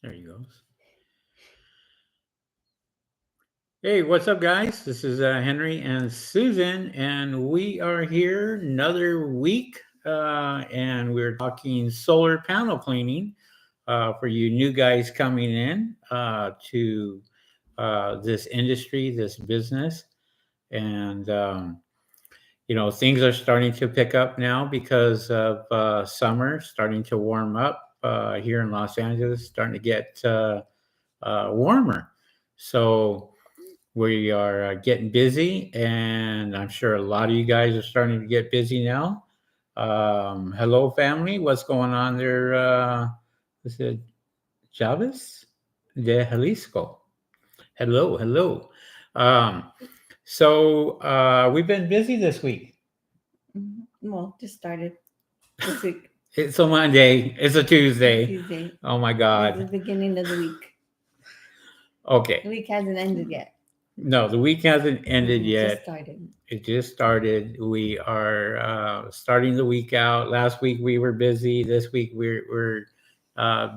There he goes. Hey, what's up, guys? This is Henry and Susan, and we are here another week, and we're talking solar panel cleaning for you new guys coming in to this industry, this business. And, things are starting to pick up now because of summer starting to warm up here in Los Angeles, starting to get warmer. So, we are getting busy, and I'm sure a lot of you guys are starting to get busy now. Hello, family. What's going on there? Is it Chavez de Jalisco? Hello, hello. Um, we've been busy this week. Well, just started this week. It's a Monday. It's a Tuesday. Tuesday. Oh my It's the God. beginning of the week. The Okay. week hasn't ended yet. No, the week hasn't ended It just yet. started. It just started. We are starting the week out. Last week we were busy. This week we're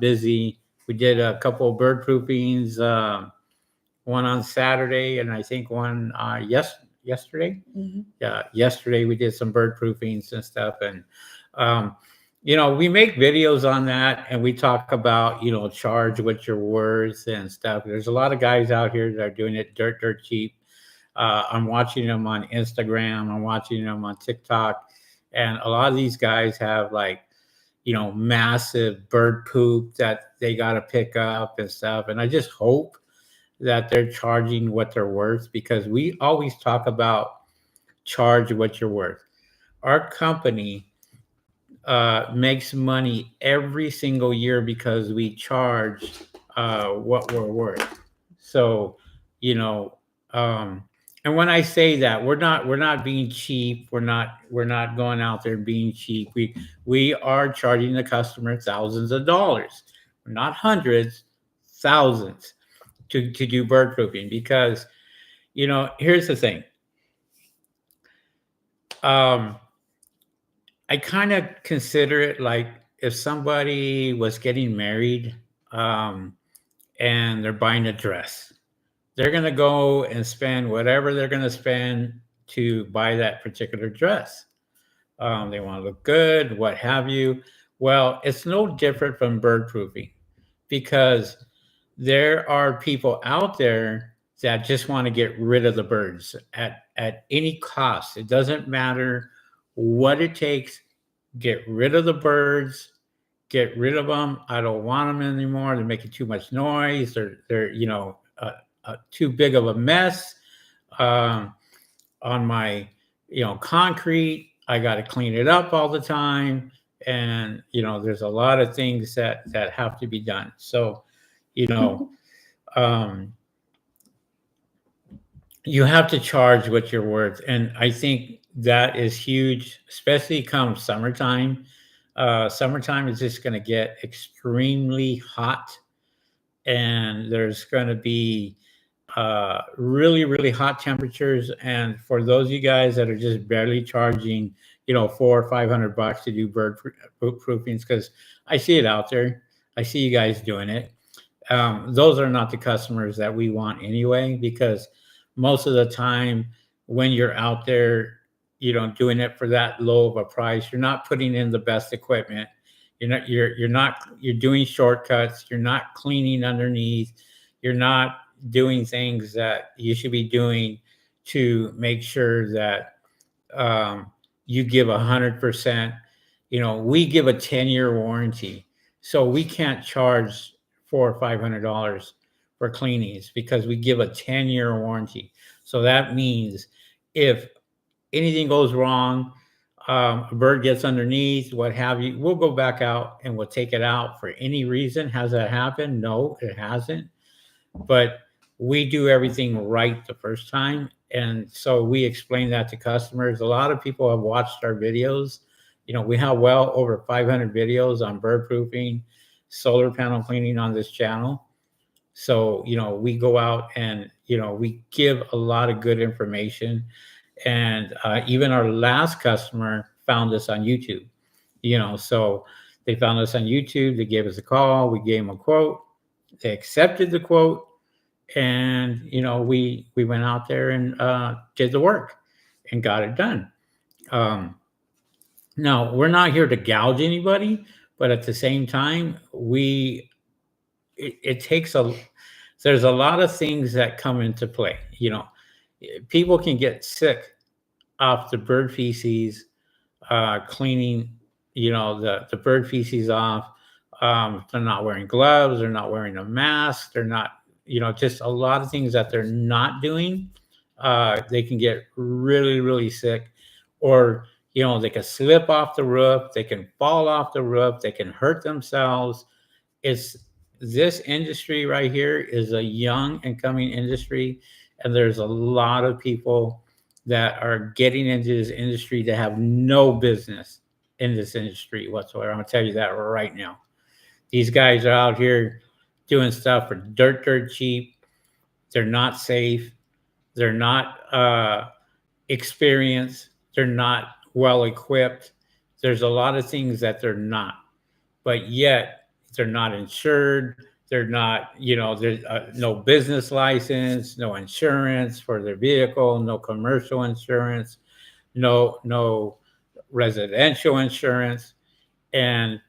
busy. We did a couple of bird proofings, one on Saturday, and I think one yesterday. Mm-hmm. Yeah, yesterday we did some bird proofings and stuff, and um, we make videos on that, and we talk about charge what you're worth and stuff. There's a lot of guys out here that are doing it dirt cheap. I'm watching them on Instagram. I'm watching them on TikTok, and a lot of these guys have like, massive bird poop that they got to pick up and stuff. And I just hope that they're charging what they're worth, because we always talk about charge what you're worth. Our company makes money every single year because we charge what we're worth. So, you know, um, and when I say that, we're not being cheap. We're not going out there being cheap. We are charging the customer thousands of dollars, not hundreds, thousands to do bird proofing, because here's the thing. Um, I kind of consider it like if somebody was getting married, um, and they're buying a dress. They're going to go and spend whatever they're going to spend to buy that particular dress. They want to look good, what have you. Well, it's no different from bird proofing, because there are people out there that just want to get rid of the birds at any cost. It doesn't matter what it takes. Get rid of the birds. Get rid of them. I don't want them anymore. They're making too much noise. They're too big of a mess um, on my concrete. I got to clean it up all the time, and there's a lot of things that have to be done. So you know um, you have to charge what you're worth, and I think that is huge, especially come summertime. Summertime is just going to get extremely hot, and there's going to be really hot temperatures. And for those of you guys that are just barely charging, $400 or $500 to do bird proofings, because I see it out there, I see you guys doing it. Those are not the customers that we want anyway, because most of the time when you're out there, doing it for that low of a price, you're not putting in the best equipment. You're doing shortcuts. You're not cleaning underneath. You're not doing things that you should be doing to make sure that you give 100%. We give a 10-year warranty, so we can't charge $400 or $500 for cleanings, because we give a 10-year warranty. So that means if anything goes wrong, a bird gets underneath, what have you, we'll go back out and we'll take it out for any reason. Has that happened? No, it hasn't. But we do everything right the first time. And so we explain that to customers. A lot of people have watched our videos. We have well over 500 videos on bird proofing, solar panel cleaning on this channel. So, we go out and, we give a lot of good information. And even our last customer found us on YouTube, so they found us on YouTube. They gave us a call. We gave them a quote, They accepted the quote, and we went out there and did the work and got it done. Um, Now we're not here to gouge anybody, but at the same time, it takes a there's a lot of things that come into play. People can get sick off the bird feces, cleaning, the bird feces off. They're not wearing gloves. They're not wearing a mask. They're not, just a lot of things that they're not doing. They can get really, really sick, or they can slip off the roof. They can fall off the roof. They can hurt themselves. It's This industry right here is a young and coming industry, and there's a lot of people that are getting into this industry that have no business in this industry whatsoever. I'm gonna tell you that right now. These guys are out here doing stuff for dirt cheap. They're not safe. They're not experienced. They're not well equipped. There's a lot of things that they're not, but yet they're not insured. They're not, there's no business license, no insurance for their vehicle, no commercial insurance, no residential insurance. And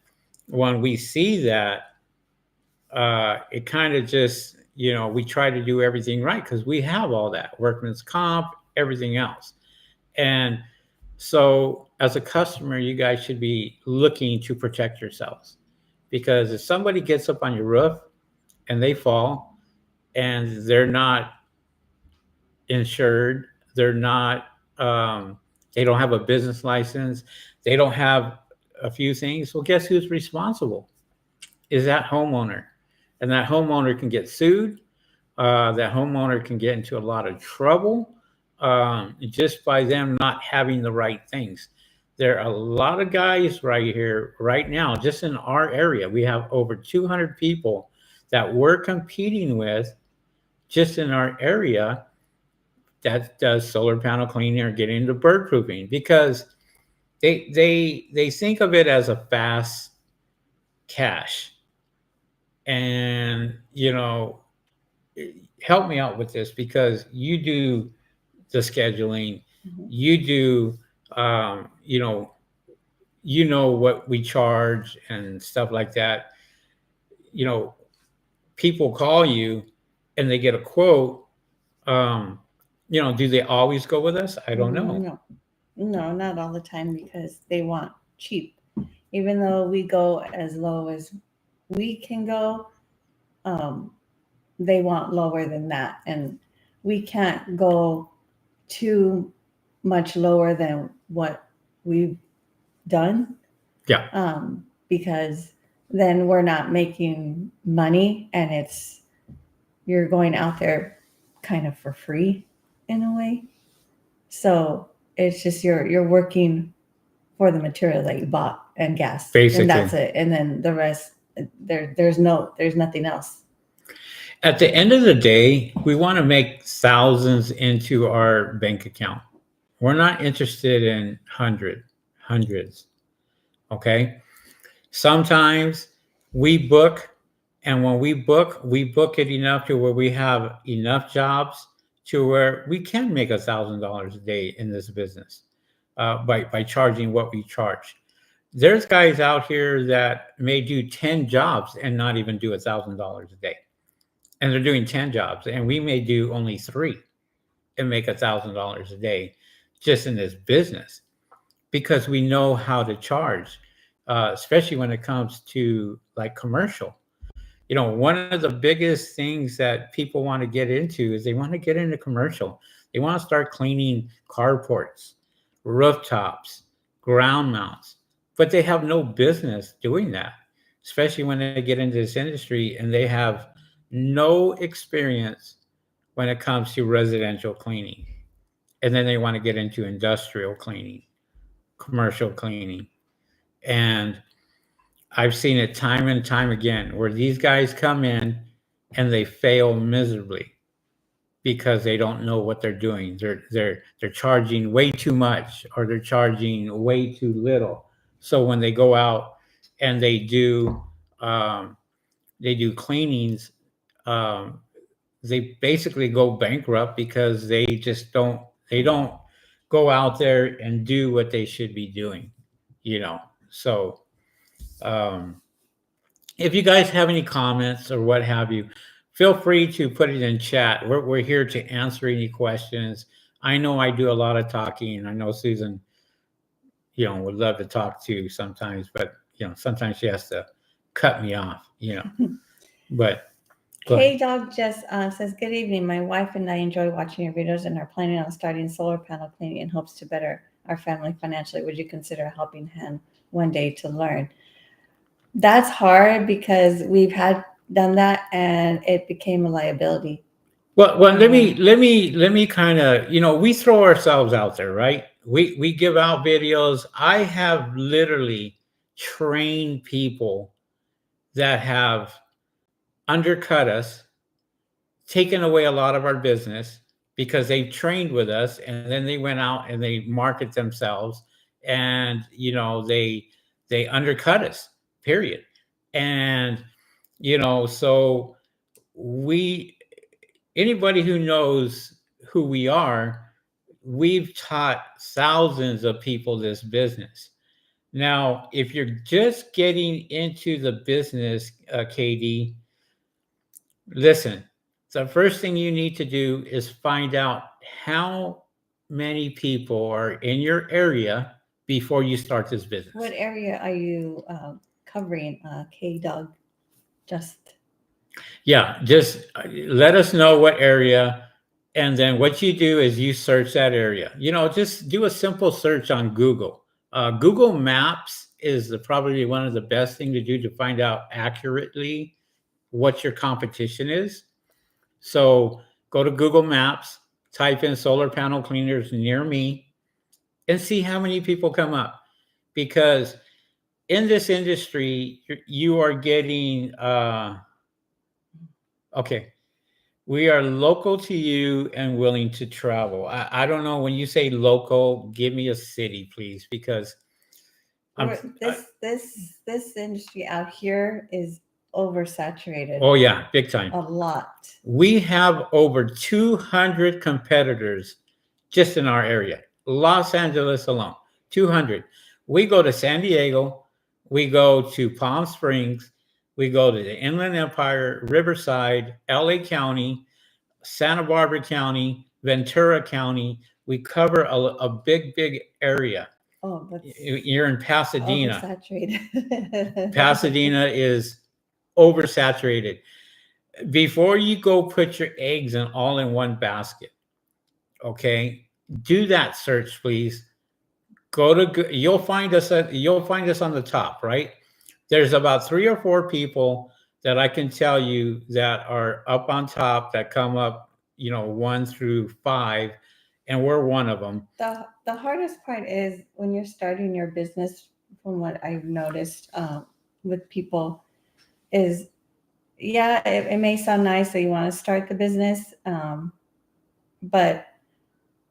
when we see that, it kind of just, we try to do everything right because we have all that workman's comp, everything else. And so, as a customer, you guys should be looking to protect yourselves, because if somebody gets up on your roof and they fall and they're not insured, they're not, they don't have a business license, they don't have a few things. Well, guess who's responsible? Is that homeowner, and that homeowner can get sued. That homeowner can get into a lot of trouble just by them not having the right things. There are a lot of guys right here, right now, just in our area. We have over 200 people that we're competing with just in our area that does solar panel cleaning or getting into bird proofing, because they think of it as a fast cash. And help me out with this, because you do the scheduling, Mhm. you do, um, you know, what we charge and stuff like that. You know, People call you and they get a quote. Um, do they always go with us? I don't know. No, no, not all the time because they want cheap. Even though we go as low as we can go, um, they want lower than that, and we can't go too much lower than what we've done, Yeah, because then we're not making money, and you're going out there kind of for free in a way. So it's just you're working for the material that you bought and gas, and basically. that's it. And then the rest, there's nothing else. At the end of the day, we want to make thousands into our bank account. We're not interested in hundreds. Okay. Sometimes we book, and when we book it enough to where we have enough jobs to where we can make $1,000 a day in this business, by charging what we charge. There's guys out here that may do 10 jobs and not even do $1,000 a day, and they're doing 10 jobs, and we may do only three and make $1,000 a day just in this business, because we know how to charge, especially when it comes to like commercial. One of the biggest things that people want to get into is they want to get into commercial. They want to start cleaning carports, rooftops, ground mounts, but they have no business doing that, especially when they get into this industry and they have no experience when it comes to residential cleaning. And then they want to get into industrial cleaning, commercial cleaning. And I've seen it time and time again where these guys come in and they fail miserably because they don't know what they're doing. They're charging way too much, or they're charging way too little. So when they go out and they do, um, they do cleanings, um, they basically go bankrupt because they don't go out there and do what they should be doing, you know. So um, if you guys have any comments or what have you, feel free to put it in chat. We're here to answer any questions. I know I do a lot of talking, and I know Susan, would love to talk too sometimes, but sometimes she has to cut me off, But go ahead. K Dog just says, "Good evening. My wife and I enjoy watching your videos and are planning on starting solar panel cleaning in hopes to better our family financially. Would you consider a helping hand one day to learn?" That's hard because we've had done that and it became a liability. Well, You let me know, kind of, we throw ourselves out there, right? We give out videos. I have literally trained people that have undercut us, taken away a lot of our business because they trained with us, and then they went out and they market themselves, and they undercut us. Period. And so we anybody who knows who we are, we've taught thousands of people this business. Now, if you're just getting into the business, KD, listen, the first thing you need to do is find out how many people are in your area before you start this what business. area are you covering, K Dog? Just Yeah, just let us know what area. And then what you do is you search that area. Just do a simple search on Google. Google Maps is probably one of the best thing to do to find out accurately what your competition is. So go to Google Maps, type in solar panel cleaners near me, and see how many people come up. Because in this industry, you are getting, okay, we are local to you and willing to travel. I don't know, when you say local, give me a city, please, because I'm. this industry out here is oversaturated Oh yeah, big time. a lot. We have over 200 competitors just in our area, Los Angeles alone. 200. We go to San Diego, we go to Palm Springs, we go to the Inland Empire, Riverside, LA County, Santa Barbara County, Ventura County. We cover a big, big area. Oh, that's You're in Pasadena. oversaturated. Pasadena is oversaturated. Before you go put your eggs in all in one basket, okay? Do that search, please. You'll find us on the top, right? There's about 3 or 4 people that I can tell you that are up on top that come up, 1 through 5, and we're one of them. The hardest part is when you're starting your business, from what I've noticed with people, is yeah, it may sound nice that you want to start the business, but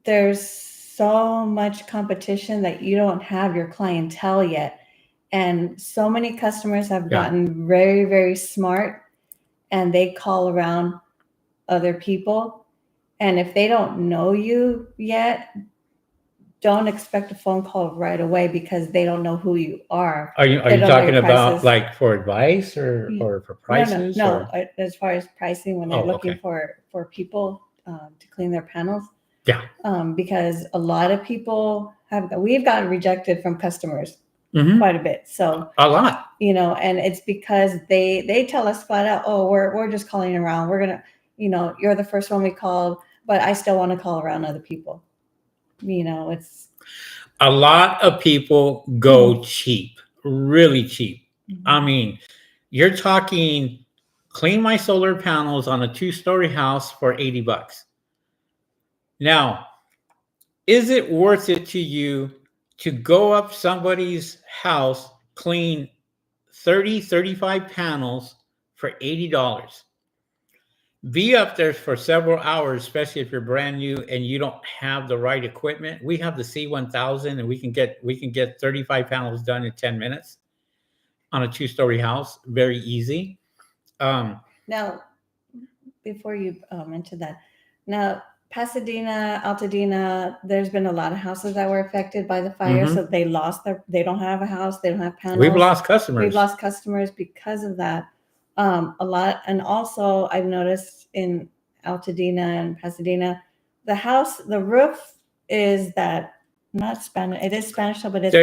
there's so much competition that you don't have your clientele yet. And so many customers have Yeah. gotten very, very smart and they call around other people. And if they don't know you yet, don't expect a phone call right away because they don't know who you are. Are They you don't know talking your about prices. like for advice or for No. prices No. or? As far as pricing, when they're Oh, looking okay. for people to clean their panels, Yeah. because a lot of people we've gotten rejected from customers Mhm. quite a bit. So A lot. and it's because they tell us flat out, oh, we're just calling around. We're gonna, you're the first one we called, but I still want to call around other people. It's A lot of people go cheap, really cheap. I mean, you're talking clean my solar panels on a 2-story house for $80. Now, is it worth it to you to go up somebody's house, clean 35 panels for $80? Be up there for several hours, especially if you're brand new and you don't have the right equipment. We have the C1000 and we can get 35 panels done in 10 minutes on a 2-story house, very easy. Now, before you mention that, now Pasadena, Altadena, there's been a lot of houses that were affected by the fire, so they lost their. They don't have a house. They don't have panels. We've lost customers. We've lost customers because of that. A lot, and also I've noticed in Altadena and Pasadena, the roof is that not Spanish. It is Spanish, but it's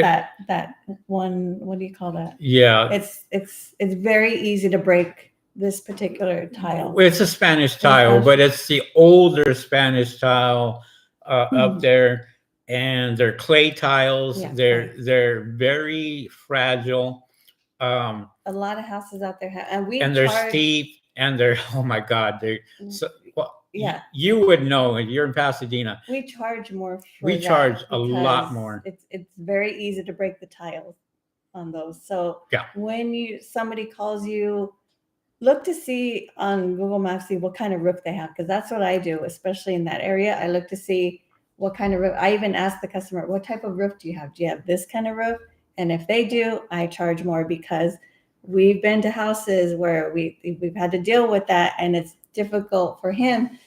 that one. What do you call that? Yeah, it's very easy to break this particular tile. it's a Spanish tile, but it's the older Spanish tile up there, and they're clay tiles. Yeah, they're very fragile. A lot of houses out there have, and they're steep, and they're oh my God, they're so. Well, yeah, you would know. You're in Pasadena. We charge more. We charge a lot more. It's very easy to break the tiles on those. So yeah, when somebody calls you, look to see on Google Maps, see what kind of roof they have, because that's what I do, especially in that area. I look to see what kind of roof. I even ask the customer, what type of roof do you have? Do you have this kind of roof? And if they do, I charge more, because we've been to houses where we've had to deal with that, and it's difficult for him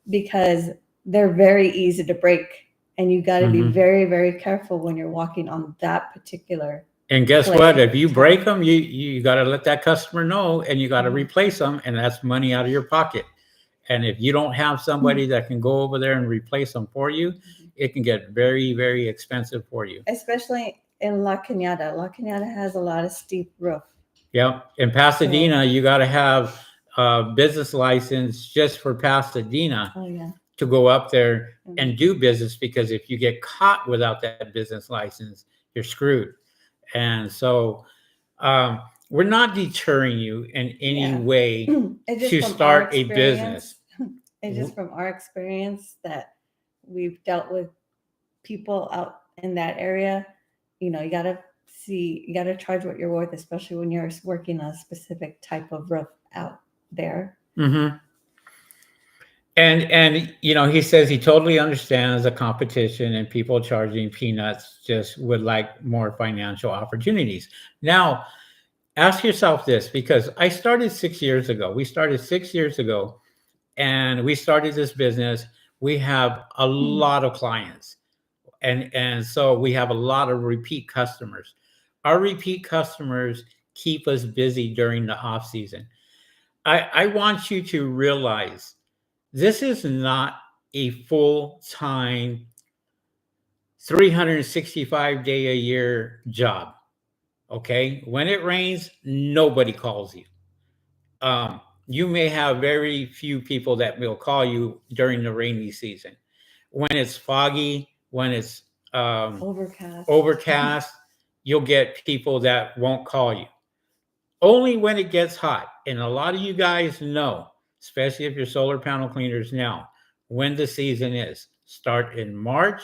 because they're very easy to break, and you got to be very, very careful when you're walking on that particular. And guess what? If you break them, you got to let that customer know, and you got to replace them, and that's money out of your pocket. And if you don't have somebody that can go over there and replace them for you, it can get very, very expensive for you. Especially in La Cañada. La Cañada has a lot of steep roof. Yeah. In Pasadena, you got to have a business license just for Pasadena to go up there and do business, because if you get caught without that business license, you're screwed. And so we're not deterring you in any way to start a business. It's just from our experience that we've dealt with people out in that area. You got to charge what you're worth, especially when you're working on a specific type of roof out there. Mm-hmm. And he says he totally understands the competition and people charging peanuts, just would like more financial opportunities. Now, ask yourself this, because I started 6 years ago. We started 6 years ago, and we started this business. We have a lot of clients, and so we have a lot of repeat customers. Our repeat customers keep us busy during the off season. I want you to realize this is not a full-time 365-day-a-year job. Okay? When it rains, nobody calls you. You may have very few people that will call you during the rainy season. When it's foggy, when it's overcast, you'll get people that won't call you. Only when it gets hot. And a lot of you guys know, especially if you're solar panel cleaners now, when the season is. Start in March,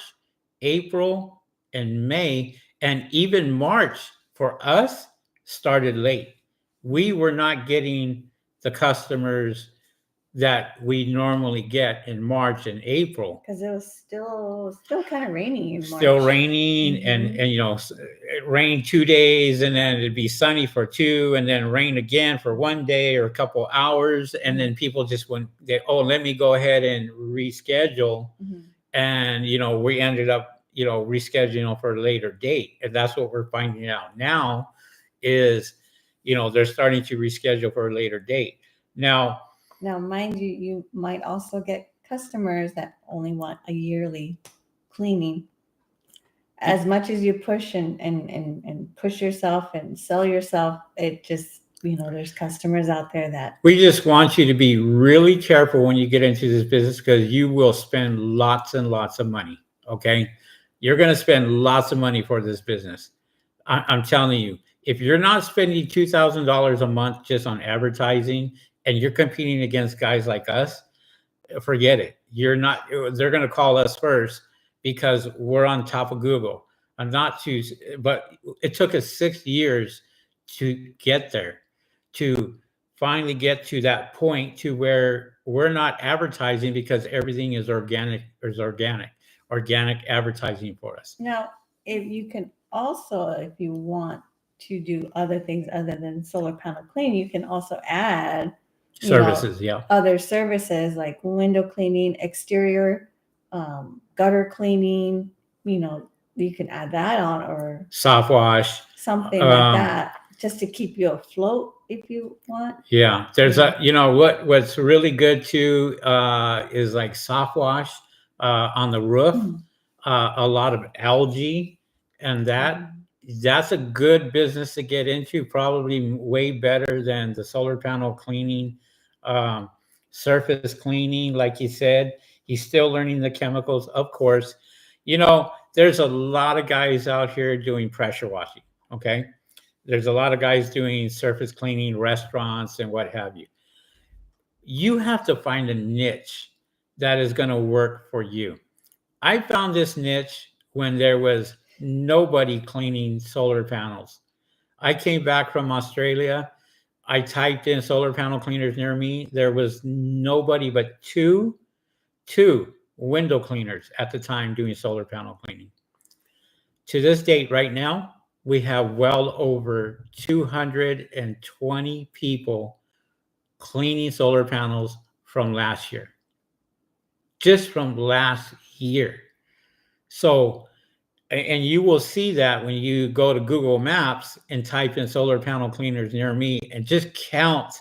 April, and May. And even March for us started late. We were not getting the customers that we normally get in March and April, because it was still kind of rainy in March. Still raining, and it rained 2 days, and then it'd be sunny for 2, and then rain again for 1 day or a couple hours, and then people just let me go ahead and reschedule, and we ended up rescheduling for a later date. And that's what we're finding out now is they're starting to reschedule for a later date. Now, mind you, you might also get customers that only want a yearly cleaning. As much as you push and push yourself and sell yourself, it just, there's customers out there that. We just want you to be really careful when you get into this business, because you will spend lots and lots of money. Okay? You're going to spend lots of money for this business. I'm telling you, if you're not spending $2,000 a month just on advertising, and you're competing against guys like us, forget it. They're going to call us first because we're on top of Google. But it took us 6 years to get there, to finally get to that point to where we're not advertising, because everything is organic advertising for us. Now, if you can also, if you want to do other things other than solar panel clean, you can also add you know, Services, yeah. other services like window cleaning, exterior, gutter cleaning, you know, you can add that on or Soft wash. something like Um, that just to keep you afloat if you want. yeah, there's Yeah. a what's really good too is like soft wash on the roof, Mm. a lot of algae, and that's a good business to get into. Probably way better than the solar panel cleaning, um, surface cleaning, like you said. He's still learning the chemicals, of course. There's a lot of guys out here doing pressure washing. Okay, there's a lot of guys doing surface cleaning, restaurants, and what have you. You have to find a niche that is going to work for you. I found this niche when there was nobody cleaning solar panels. I came back from Australia. I typed in solar panel cleaners near me. There was nobody but two window cleaners at the time doing solar panel cleaning. To this date, right now, we have well over 220 people cleaning solar panels from last year, just from last year. So, and you will see that when you go to Google Maps and type in solar panel cleaners near me and just count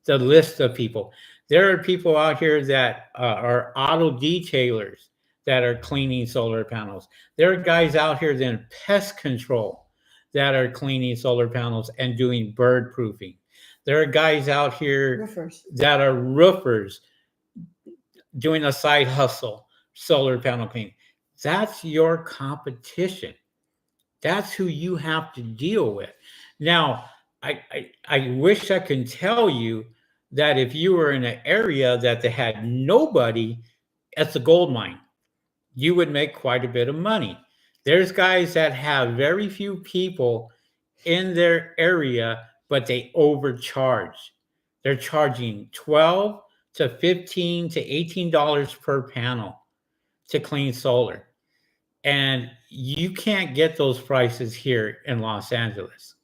the list of people. There are people out here that are auto detailers that are cleaning solar panels. There are guys out here in pest control that are cleaning solar panels and doing bird proofing. There are guys out here Roofers. that are roofers doing a side hustle, solar panel cleaning. That's your competition. That's who you have to deal with. Now, I wish I could tell you that if you were in an area that they had nobody, it's a gold mine. You would make quite a bit of money. There's guys that have very few people in their area, but they overcharge. They're charging 12 to 15 to $18 per panel to clean solar. And you can't get those prices here in Los Angeles.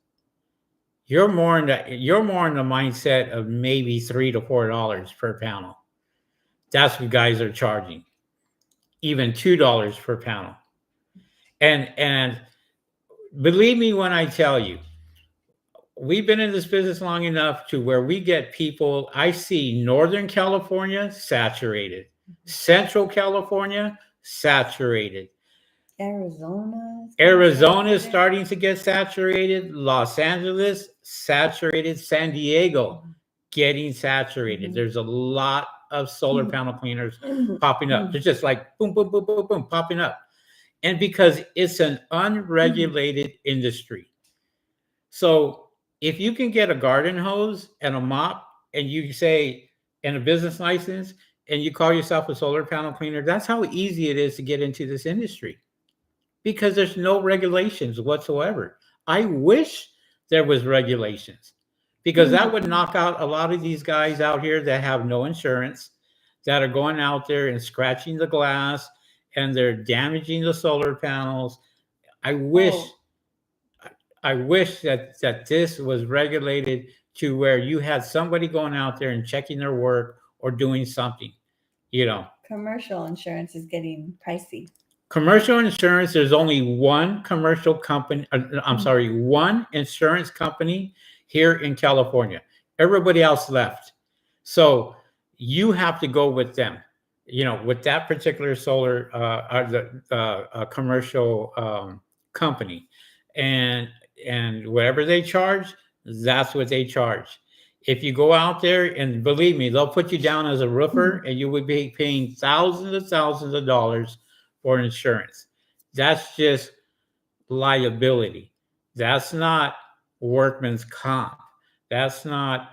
You're more in the mindset of maybe $3 to $4 per panel. That's what guys are charging, even $2 per panel. And believe me when I tell you, we've been in this business long enough to where we get people. I see Northern California saturated, Central California saturated, Arizona. Arizona is starting to get saturated. Los Angeles, saturated. San Diego, getting saturated. Mhm. There's a lot of solar panel cleaners popping up. They're just like boom, boom, boom, boom, boom, popping up. And because it's an unregulated industry. So if you can get a garden hose and a mop and you say, and a business license, and you call yourself a solar panel cleaner, that's how easy it is to get into this industry because there's no regulations whatsoever. I wish there was regulations because that would knock out a lot of these guys out here that have no insurance, that are going out there and scratching the glass and they're damaging the solar panels. I wish Oh, I wish that this was regulated to where you had somebody going out there and checking their work or doing something, you know. commercial insurance is getting pricey. Commercial insurance, there's only one commercial company, I'm sorry, one insurance company here in California. Everybody else left. So you have to go with them, with that particular solar, the commercial company. And whatever they charge, that's what they charge. If you go out there and believe me, they'll put you down as a roofer and you would be paying thousands of dollars for insurance. That's just liability. That's not workman's comp. That's not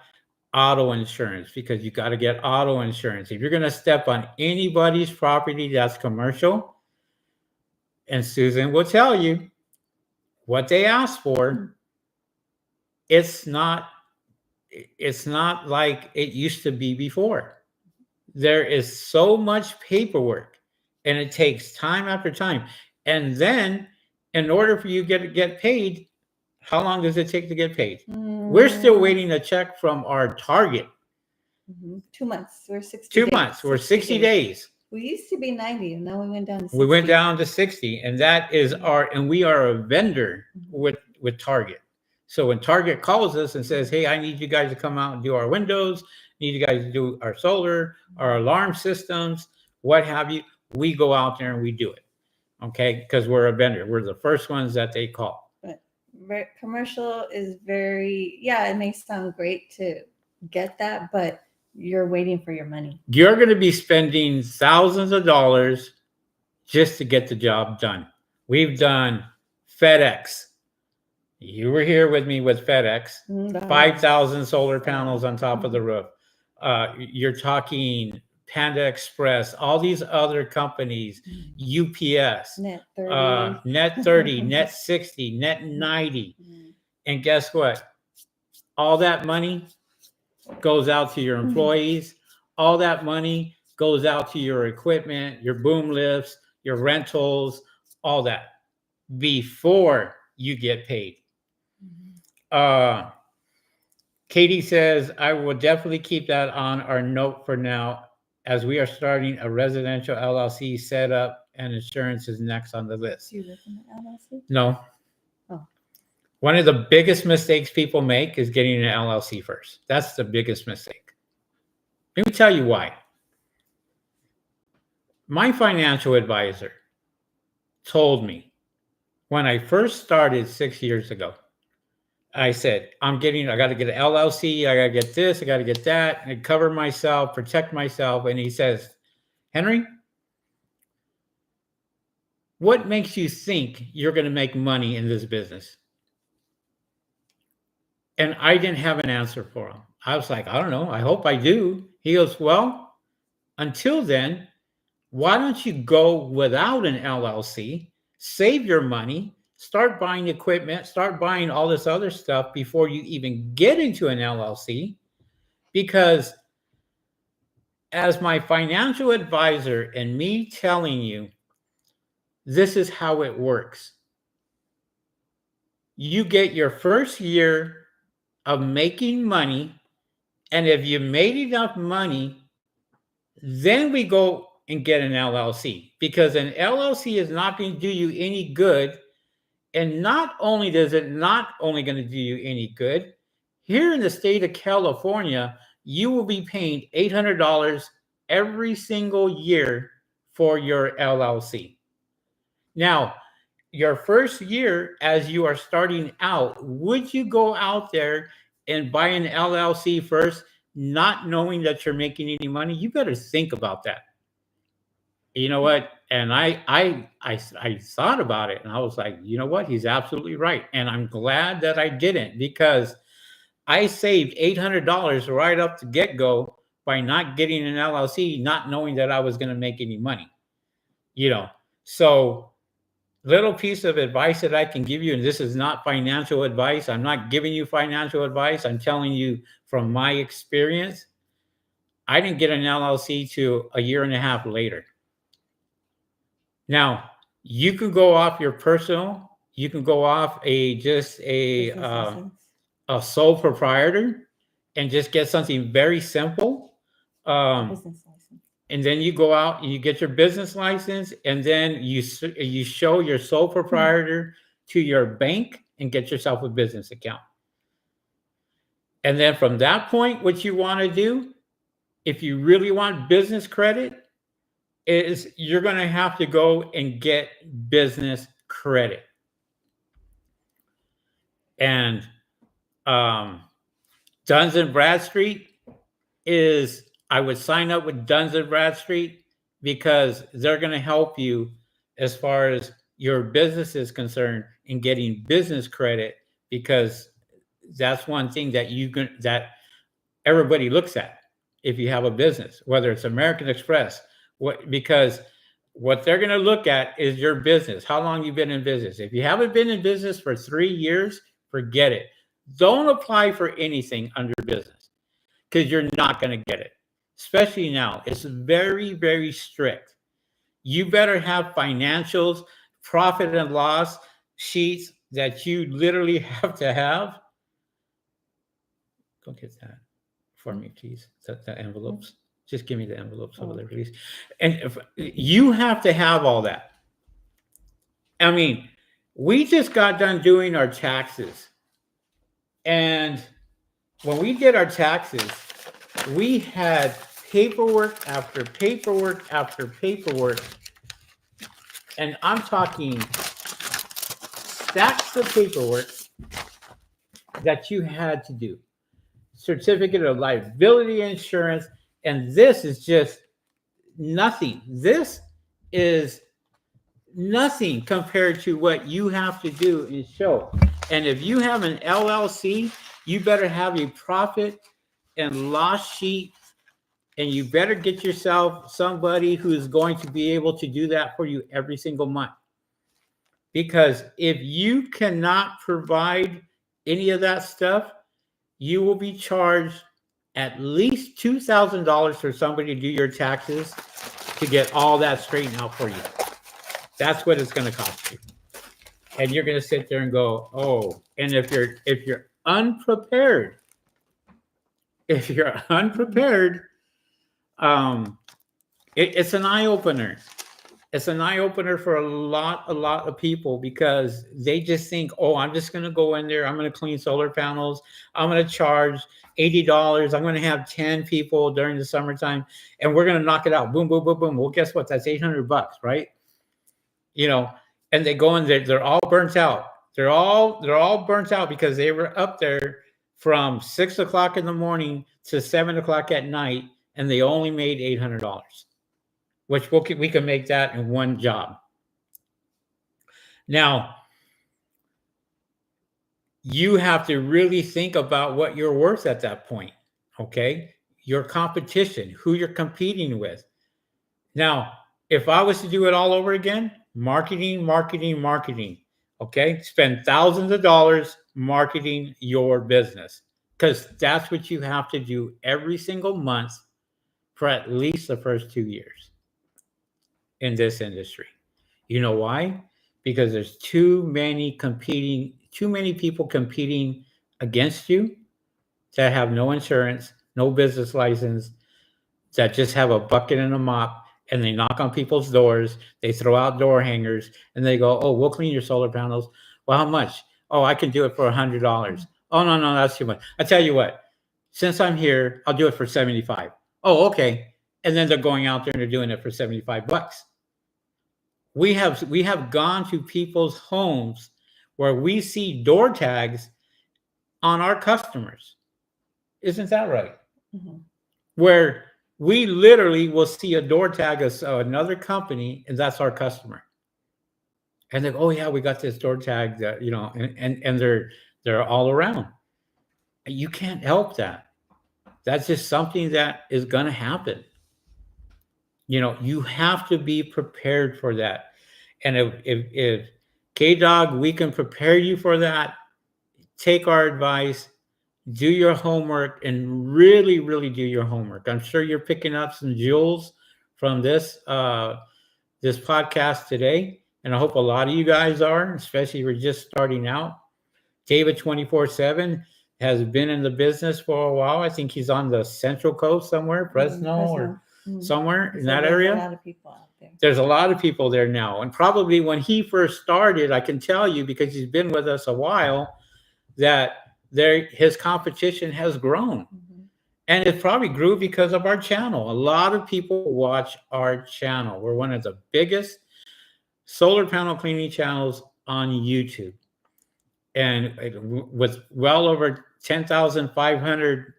auto insurance because you got to get auto insurance. If you're going to step on anybody's property that's commercial, and Susan will tell you what they ask for, it's not it's not like it used to be before. There is so much paperwork and it takes time after time. And then in order for you to get paid, how long does it take to get paid? We're still Mm, waiting a check from our Target. 2 months. We're 60 2 days. months. We're 60 days. We used to be 90, and now we went down to 60. We went down to 60, and that is and we are a vendor Mhm. with Target. So when Target calls us and says, "Hey, I need you guys to come out and do our windows, need you guys to do our solar, our alarm systems, what have you," we go out there and we do it. Okay, because we're a vendor. We're the first ones that they call. But commercial is very, yeah, it may sound great to get that, but you're waiting for your money. You're going to be spending thousands of dollars just to get the job done. We've done FedEx. You were here with me with FedEx. 5,000 solar panels on top of the roof. You're talking Panda Express, all these other companies, UPS, Net 30, Net 30, Net 60, Net 90. And guess what? All that money goes out to your employees. All that money goes out to your equipment, your boom lifts, your rentals, all that before you get paid. Katie says, I will definitely keep that on our note for now, as we are starting a residential LLC setup and insurance is next on the list. Do you live in the LLC? No. Oh. One of the biggest mistakes people make is getting an LLC first. That's the biggest mistake. Let me tell you why. My financial advisor told me when I first started 6 years ago, I said, I got to get an LLC. I got to get this. I got to get that. And cover myself, protect myself. And he says, Henry, what makes you think you're going to make money in this business? And I didn't have an answer for him. I was like, I don't know. I hope I do. He goes, well, until then, why don't you go without an LLC, save your money, start buying equipment, start buying all this other stuff before you even get into an LLC? Because as my financial advisor and me telling you, this is how it works. You get your first year of making money, and if you made enough money, then we go and get an LLC, because an LLC is not going to do you any good. And not only does it not only going to do you any good, here in the state of California, you will be paying $800 every single year for your LLC. Now, your first year, as you are starting out, would you go out there and buy an LLC first, not knowing that you're making any money? You better think about that. You know what? And I thought about it, and I was like, you know what? He's absolutely right. And I'm glad that I didn't, because I saved $800 right up the get-go by not getting an LLC, not knowing that I was going to make any money. So little piece of advice that I can give you, and this is not financial advice. I'm not giving you financial advice. I'm telling you from my experience. I didn't get an LLC till a year and a half later. Now, you can go off your personal, you can go off a sole proprietor and just get something very simple. Business license. And then you go out and you get your business license, and then you show your sole proprietor to your bank and get yourself a business account. And then from that point, what you want to do, if you really want business credit, is you're going to have to go and get business credit. And Duns and Bradstreet I would sign up with Duns and Bradstreet, because they're going to help you as far as your business is concerned in getting business credit, because that's one thing that everybody looks at if you have a business, whether it's American Express, because what they're going to look at is your business, how long you've been in business. If you haven't been in business for 3 years, forget it. Don't apply for anything under business, because you're not going to get it. Especially now, it's very, very strict. You better have financials, profit and loss sheets that you literally have to have. Go get that. for me, please. The envelopes. Just give me the envelopes over Oh, there, please. And if you have to have all that. I mean, we just got done doing our taxes. And when we did our taxes, we had paperwork after paperwork after paperwork. And I'm talking stacks of paperwork that you had to do. Certificate of liability insurance. And this is just nothing. This is nothing compared to what you have to do and show. And if you have an LLC, you better have a profit and loss sheet, and you better get yourself somebody who's going to be able to do that for you every single month. Because if you cannot provide any of that stuff, you will be charged at least $2,000 for somebody to do your taxes to get all that straightened out for you. That's what it's going to cost you. And you're going to sit there and go, oh. And if you're unprepared, it's an eye opener. It's an eye opener for a lot of people, because they just think, oh, I'm just going to go in there. I'm going to clean solar panels. I'm going to charge $80. I'm going to have 10 people during the summertime, and we're going to knock it out. Boom, boom, boom, boom. Well, guess what? That's $800, right? You know, and they go in there, they're all burnt out. They're all burnt out because they were up there from 6 o'clock in the morning to 7 o'clock at night, and they only made $800, which we can make that in one job. Now, you have to really think about what you're worth at that point, okay? Your competition, who you're competing with. Now, if I was to do it all over again, marketing, okay? Spend thousands of dollars marketing your business, because that's what you have to do every single month for at least the first 2 years in this industry. You know why? Because there's too many people competing against you that have no insurance, no business license, that just have a bucket and a mop, and they knock on people's doors, they throw out door hangers, and they go, oh, we'll clean your solar panels. Well, how much? Oh, I can do it for $100. Oh, no, that's too much. I tell you what, since I'm here, I'll do it for 75. Oh, okay. And then they're going out there and they're doing it for $75. We have gone to people's homes where we see door tags on our customers. Isn't that right? mm-hmm. Where we literally will see a door tag of another company, and that's our customer. And they go, oh yeah, we got this door tag that, you know, and they're all around. You can't help that. That's just something that is going to happen. You know, you have to be prepared for that. And if K-Dog, we can prepare you for that, take our advice, do your homework, and really, really do your homework. I'm sure you're picking up some jewels from this podcast today, and I hope a lot of you guys are, especially if you're just starting out. David 24/7 has been in the business for a while. I think he's on the Central Coast somewhere, Fresno. Or somewhere in that area. There's a lot of people out there. There's a lot of people there now, and probably when he first started, I can tell you, because he's been with us a while, that his competition has grown. Mm-hmm. And it probably grew because of our channel. A lot of people watch our channel. We're one of the biggest solar panel cleaning channels on YouTube, and with well over 10,500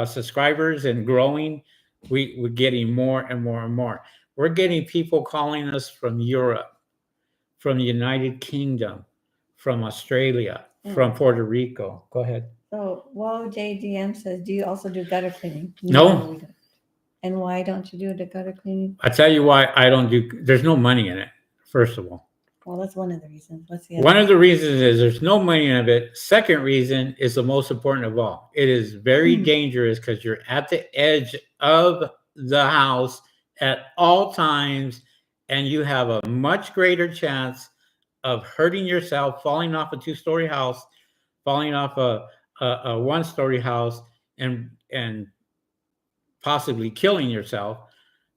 subscribers and growing. We're getting more and more and more. We're getting people calling us from Europe, from the United Kingdom, from Australia, from Puerto Rico. Go ahead. So, JDM says, do you also do gutter cleaning? No. We don't. And why don't you do the gutter cleaning? I tell you why I don't do. There's no money in it, first of all. Well, that's one of the reasons. One of the reasons is there's no money in it. Second reason is the most important of all. It is very dangerous, because you're at the edge of the house at all times, and you have a much greater chance of hurting yourself, falling off a 2-story house, falling off a 1-story house, and possibly killing yourself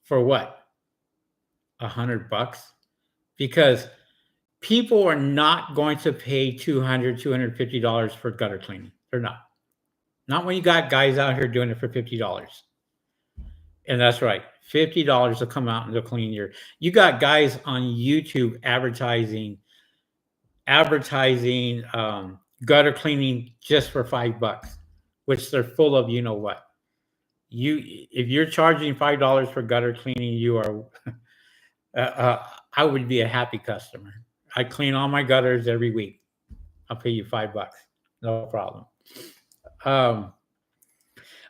for what, $100? Because people are not going to pay $250 for gutter cleaning. They're not when you got guys out here doing it for $50. And that's right, $50 will come out and they'll clean your. You got guys on YouTube advertising gutter cleaning just for $5, which they're full of. You know what? If you're charging $5 for gutter cleaning, you are. I would be a happy customer. I clean all my gutters every week. I'll pay you $5, no problem. Um,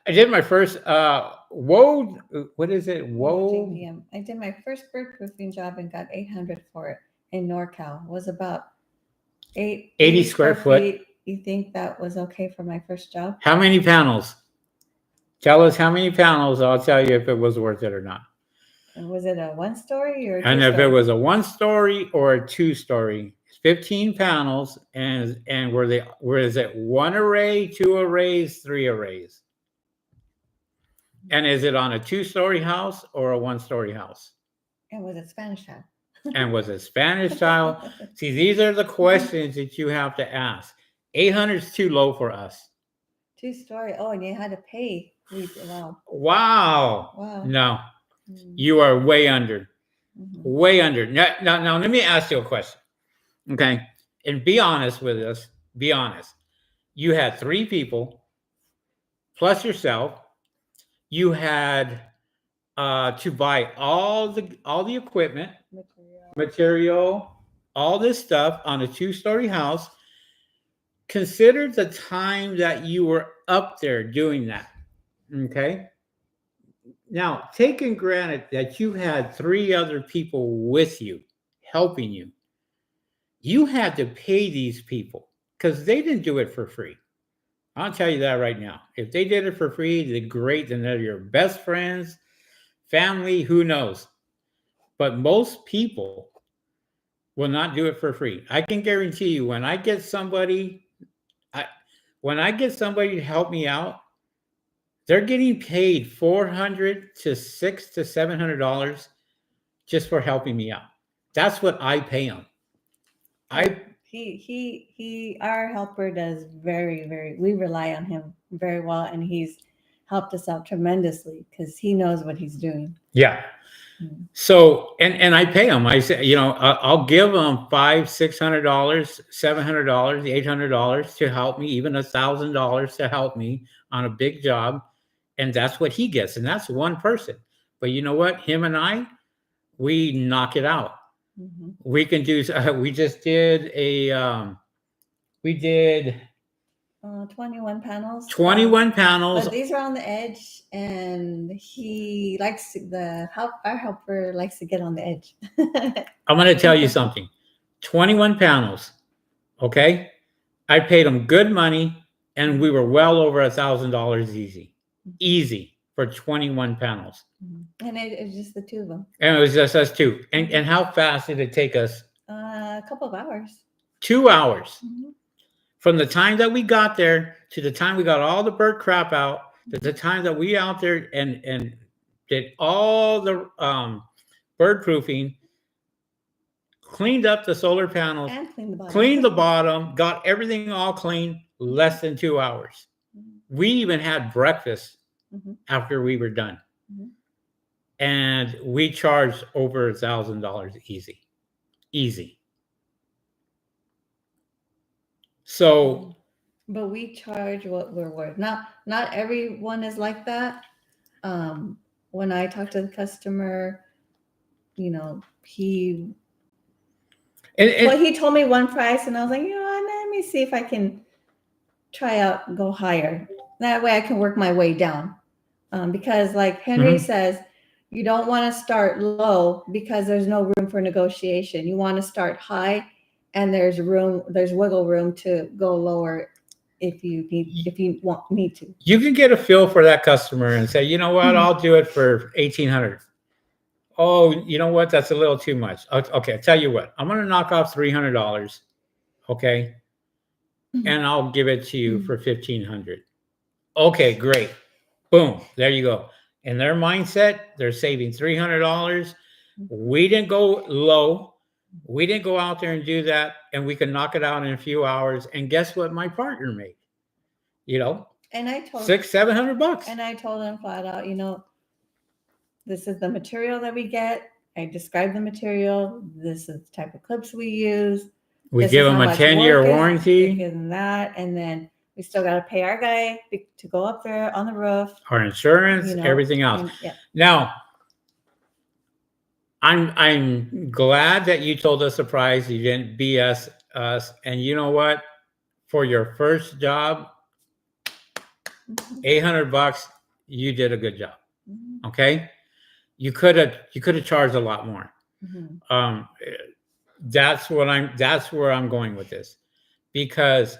I did my first whoa. What is it? Whoa. JPM. I did my first bird proofing job and got 800 for it in NorCal. It was about 80 square foot. You think that was okay for my first job? How many panels? Tell us how many panels. I'll tell you if it was worth it or not. And was it a 1-story or a 2-story? And if it was a 1-story or a 2-story, 15 panels, and where is it 1 array, 2 arrays, 3 arrays? And is it on a 2-story house or a 1-story house? And was it Spanish tile? And was it Spanish tile? See, these are the questions that you have to ask. 800 is too low for us. 2-story. Oh, and you had to pay. Wow. Wow. No, you are way under. Way under. Now, let me ask you a question. Okay. And be honest with us. Be honest. You had 3 people plus yourself. You had to buy all the equipment, material, all this stuff on a 2-story house. Consider the time that you were up there doing that. Okay. Now, taking granted that you had 3 other people with you, helping you, you had to pay these people because they didn't do it for free. I'll tell you that right now. If they did it for free, they're great, then they're your best friends, family, who knows. But most people will not do it for free. I can guarantee you when I get somebody to help me out, they're getting paid $400 to $600 to $700 just for helping me out. That's what I pay them. Our helper does very, we rely on him very well, and he's helped us out tremendously because he knows what he's doing. Yeah. So, and I pay them. I say, I'll give them $500, $600, $700, $800 to help me, even $1,000 to help me on a big job. And that's what he gets. And that's one person. But you know what? Him and I, we knock it out. Mm-hmm. We can do, we just did 21 panels. 21 panels. But these are on the edge, and he likes our helper likes to get on the edge. I'm going to tell you something. 21 panels. Okay. I paid him good money, and we were well over $1,000 easy for 21 panels. And it was just the 2 of them. And it was just us 2. And how fast did it take us? A couple of hours. 2 hours. Mm-hmm. From the time that we got there to the time we got all the bird crap out, to the time that we out there and did all the bird proofing, cleaned up the solar panels, and cleaned the bottom, got everything all clean, less than 2 hours. Mm-hmm. We even had breakfast after we were done. Mm-hmm. And we charged over $1,000 easy. So, but we charge what we're worth. Not everyone is like that. When I talk to the customer, he told me one price, and I was like, let me see if I can go higher. That way I can work my way down. Because like Henry says, you don't want to start low because there's no room for negotiation. You want to start high, and there's wiggle room to go lower if you need to. You can get a feel for that customer and say, you know what, I'll do it for $1,800. Oh, you know what, that's a little too much. Okay, I'll tell you what, I'm going to knock off $300. Okay, and I'll give it to you for $1,500. Okay, great. Boom, there you go. In their mindset, they're saving $300. We didn't go low. We didn't go out there and do that, and we could knock it out in a few hours. And guess what? My partner made, you know, And I told $600-700. and I told him flat out, this is the material that we get. I described the material. This is the type of clips we use. We This give is them how a much 10-year work is warranty, and that, and then we still got to pay our guy to go up there on the roof. our insurance, everything else. And, yeah. Now, I'm glad that you told us the price. You didn't BS us. And you know what? For your first job, $800, you did a good job. Okay, you could have charged a lot more. Um, that's where I'm going with this, because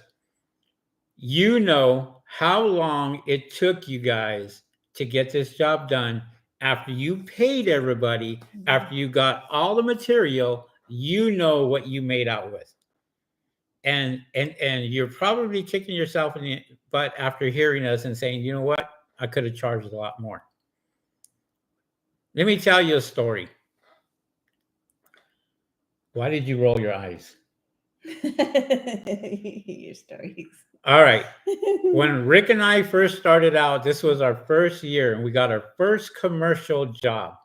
you know how long it took you guys to get this job done after you paid everybody, after you got all the material. You know what you made out with, and you're probably kicking yourself in the butt after hearing us and saying, you know what, I could have charged a lot more. Let me tell you a story. Why did you roll your eyes? Your stories. All right. When Rick and I first started out, this was our first year, and we got our first commercial job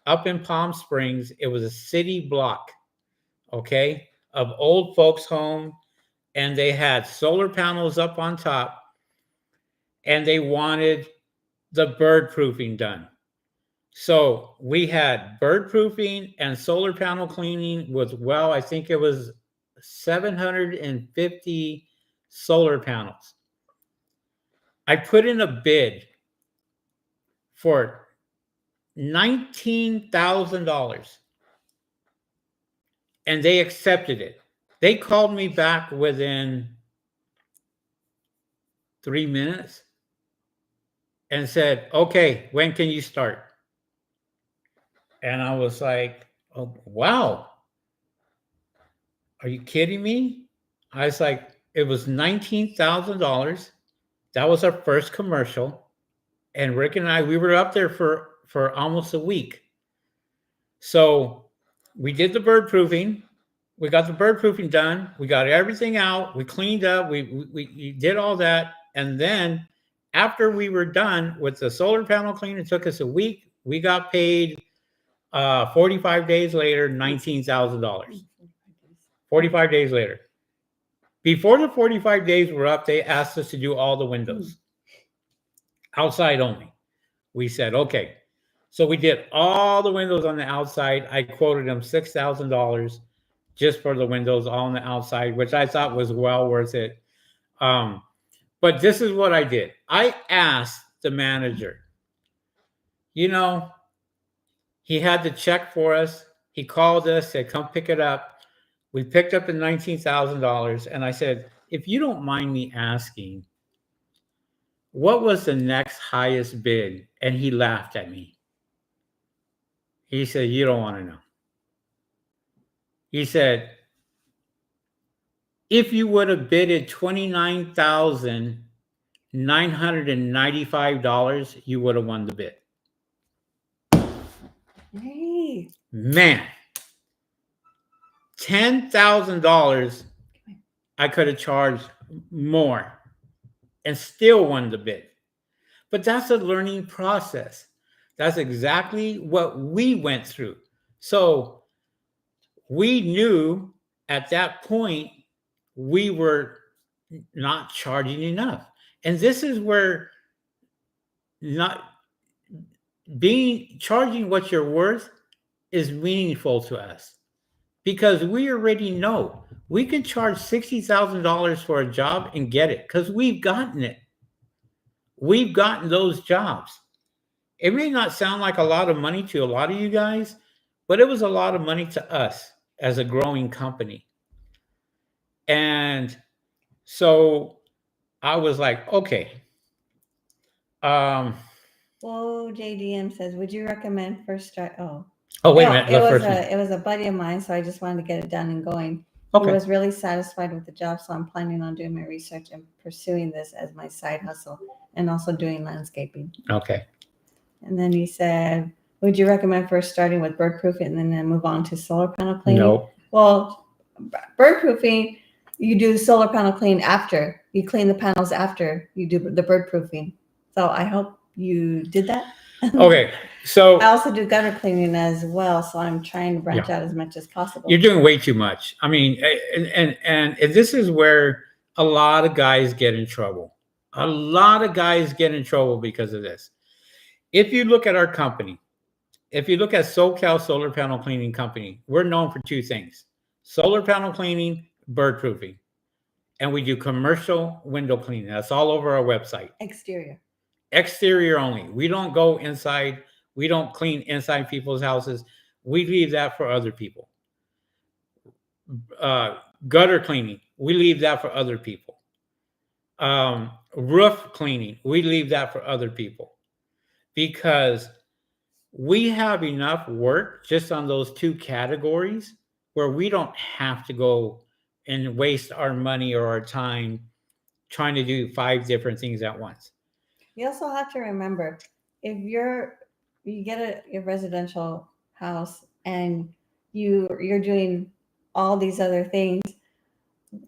up in Palm Springs. It was a city block, okay, of old folks' home, and they had solar panels up on top, and they wanted the bird proofing done. So we had bird proofing and solar panel cleaning with, well, I think it was 750 solar panels. I put in a bid for $19,000 and they accepted it. They called me back within 3 minutes and said, okay, when can you start? And I was like, oh, wow. Are you kidding me? I was like, it was $19,000. That was our first commercial. And Rick and I, we were up there for almost a week. So we did the bird proofing. We got the bird proofing done. We got everything out. We cleaned up. We did all that. And then after we were done with the solar panel clean, it took us a week. We got paid 45 days later, $19,000. 45 days later. Before the 45 days were up, they asked us to do all the windows, outside only. We said, okay. So we did all the windows on the outside. I quoted them $6,000 just for the windows all on the outside, which I thought was well worth it. But this is what I did. I asked the manager, he had the check for us. He called us, said, come pick it up. We picked up the $19,000. And I said, if you don't mind me asking, what was the next highest bid? And he laughed at me. He said, you don't want to know. He said, if you would have bidded $29,995, you would have won the bid. Hey. Man, $10,000 I could have charged more and still won the bid. But that's a learning process. That's exactly what we went through. So we knew at that point we were not charging enough. And this is where not charging what you're worth is meaningful to us, because we already know we can charge $60,000 for a job and get it, because we've gotten it. We've gotten those jobs. It may not sound like a lot of money to a lot of you guys, but it was a lot of money to us as a growing company. And so I was like, okay. Well, JDM says, would you recommend first start? Oh, wait a minute. It was a buddy of mine, so I just wanted to get it done and going. He Okay. was really satisfied with the job, so I'm planning on doing my research and pursuing this as my side hustle and also doing landscaping. Okay. And then he said, would you recommend first starting with bird proofing and then move on to solar panel cleaning? No. Well, bird proofing, you do solar panel clean after. You clean the panels after you do the bird proofing. So I hope you did that. Okay. I So also do gutter cleaning as well, so I'm trying to branch out as much as possible. you're doing way too much. I mean, and this is where a lot of guys get in trouble. A lot of guys get in trouble because of this. If you look at our company, if you look at SoCal Solar Panel Cleaning Company, we're known for two things: solar panel cleaning, bird proofing. And we do commercial window cleaning. That's all over our website. Exterior. Exterior only. We don't go inside. We don't clean inside people's houses. We leave that for other people. Gutter cleaning, we leave that for other people. Roof cleaning, we leave that for other people because we have enough work just on those two categories where we don't have to go and waste our money or our time trying to do 5 different things at once. You also have to remember if you get a residential house and you're doing all these other things,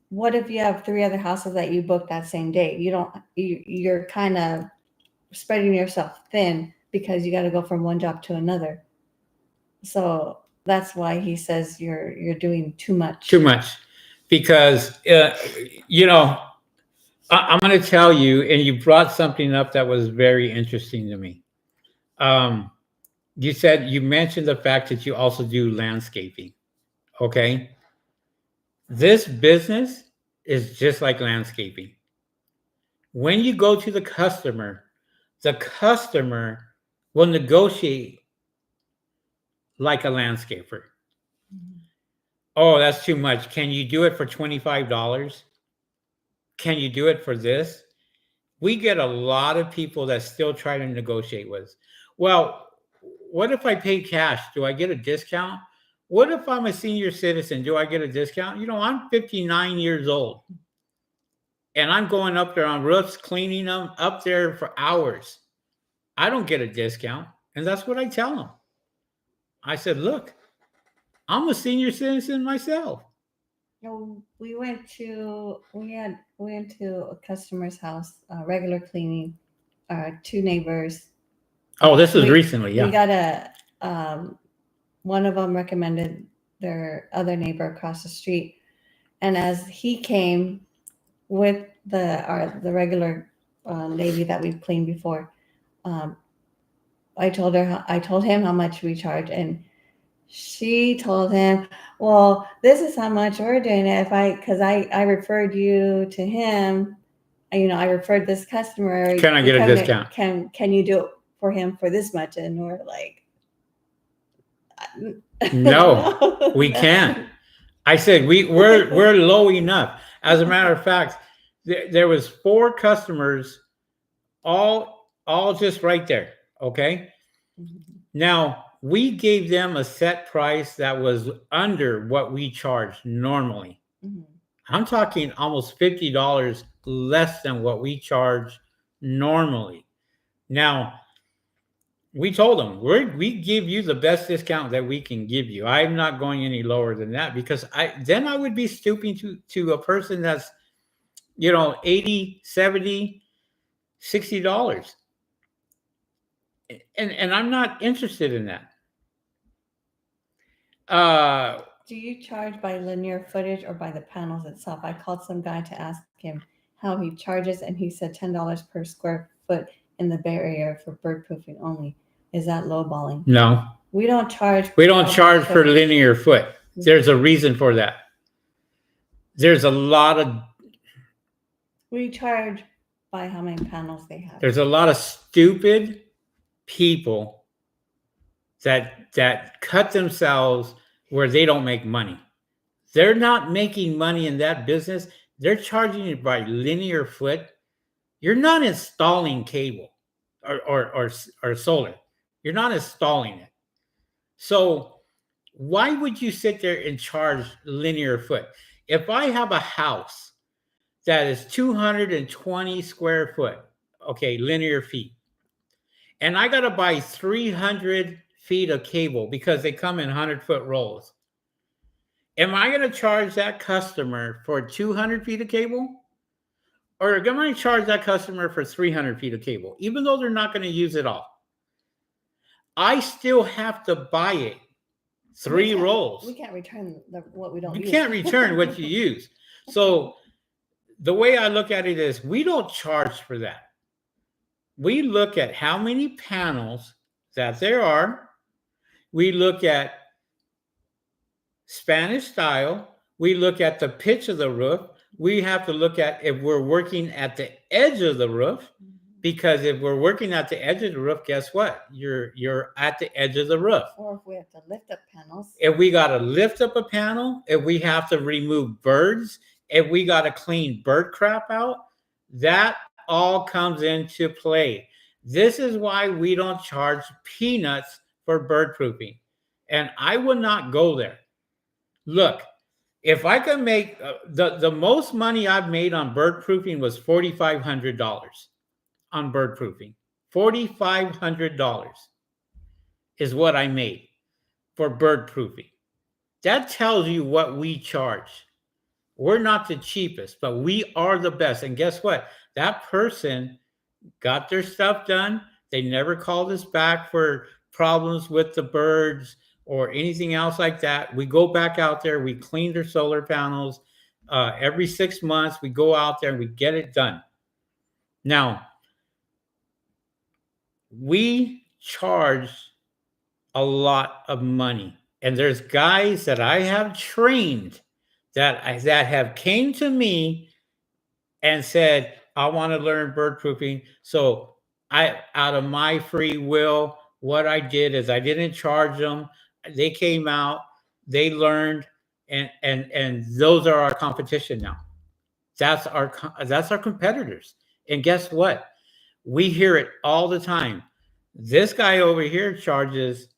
what if you have 3 other houses that you booked that same day? You're kind of spreading yourself thin because you got to go from one job to another. So that's why he says you're doing too much. Too much. Because, you know, I'm going to tell you, and you brought something up that was very interesting to me. You mentioned the fact that you also do landscaping. Okay. This business is just like landscaping. When you go to the customer will negotiate like a landscaper. Oh, that's too much. Can you do it for $25? Can you do it for this? We get a lot of people that still try to negotiate with us. Well, what if I pay cash? Do I get a discount? What if I'm a senior citizen? Do I get a discount? You know, I'm 59 years old and I'm going up there on roofs, cleaning them up there for hours. I don't get a discount. And that's what I tell them. I said, look, I'm a senior citizen myself. We went to a customer's house, regular cleaning, 2 neighbors. Oh, this was recently, yeah. We got one of them recommended their other neighbor across the street, and as he came with the regular lady that we've cleaned before, I told him how much we charge, and she told him, well, this is how much we're doing it. Because I referred you to him, I referred this customer. Can I get a discount? Can you do it for him for this much? And we're like, no, we can't. I said we're low enough. As a matter of fact, there was 4 customers, all just right there. Okay. Now we gave them a set price that was under what we charge normally. I'm talking almost $50 less than what we charge normally. Now, we told them we give you the best discount that we can give you. I'm not going any lower than that because I would be stooping to a person that's, 80, 70, $60. And I'm not interested in that. Do you charge by linear footage or by the panels itself? I called some guy to ask him how he charges, and he said $10 per square foot in the Bay Area for bird proofing only. Is that lowballing? No. We don't charge. We don't charge for linear foot. There's a reason for that. There's a lot of. We charge by how many panels they have. There's a lot of stupid people that cut themselves where they don't make money. They're not making money in that business. They're charging it by linear foot. You're not installing cable or solar. You're not installing it. So why would you sit there and charge linear foot? If I have a house that is 220 square foot, okay, linear feet, and I got to buy 300 feet of cable because they come in 100-foot rolls, am I going to charge that customer for 200 feet of cable? Or am I going to charge that customer for 300 feet of cable, even though they're not going to use it all? I still have to buy it. Three rolls. We can't return what we don't use. You can't return what you use. So the way I look at it is we don't charge for that. We look at how many panels that there are. We look at Spanish style. We look at the pitch of the roof. We have to look at if we're working at the edge of the roof, because if we're working at the edge of the roof, guess what? You're at the edge of the roof. Or if we have to lift up panels. If we got to lift up a panel, if we have to remove birds, if we got to clean bird crap out, that all comes into play. This is why we don't charge peanuts for bird proofing. And I would not go there. Look, if I can make the most money I've made on bird proofing was $4,500 on bird proofing. $4,500 is what I made for bird proofing. That tells you what we charge. We're not the cheapest, but we are the best. And guess what? That person got their stuff done. They never called us back for problems with the birds or anything else like that. We go back out there. We clean their solar panels. Every 6 months, we go out there and we get it done. Now, we charge a lot of money. And there's guys that I have trained that have came to me and said, I want to learn bird proofing. So I, out of my free will, what I did is I didn't charge them. They came out, they learned, and those are our competition now. That's our competitors. And guess what? We hear it all the time. This guy over here charges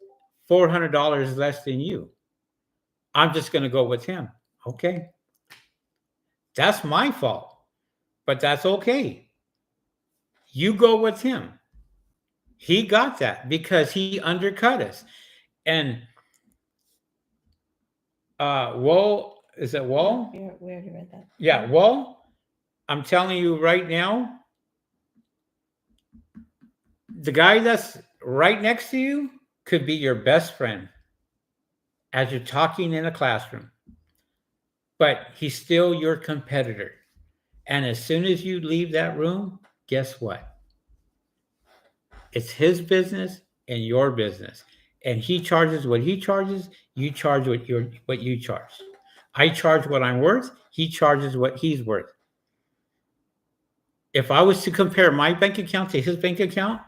$400 less than you. I'm just going to go with him. Okay. That's my fault, but that's okay. You go with him. He got that because he undercut us. And Wall, is it Wall? Yeah, we already read that. Yeah, Wall, I'm telling you right now, the guy that's right next to you could be your best friend as you're talking in a classroom, but he's still your competitor. And as soon as you leave that room, guess what? It's his business and your business. And he charges what he charges, you charge what you charge. I charge what I'm worth, he charges what he's worth. If I was to compare my bank account to his bank account,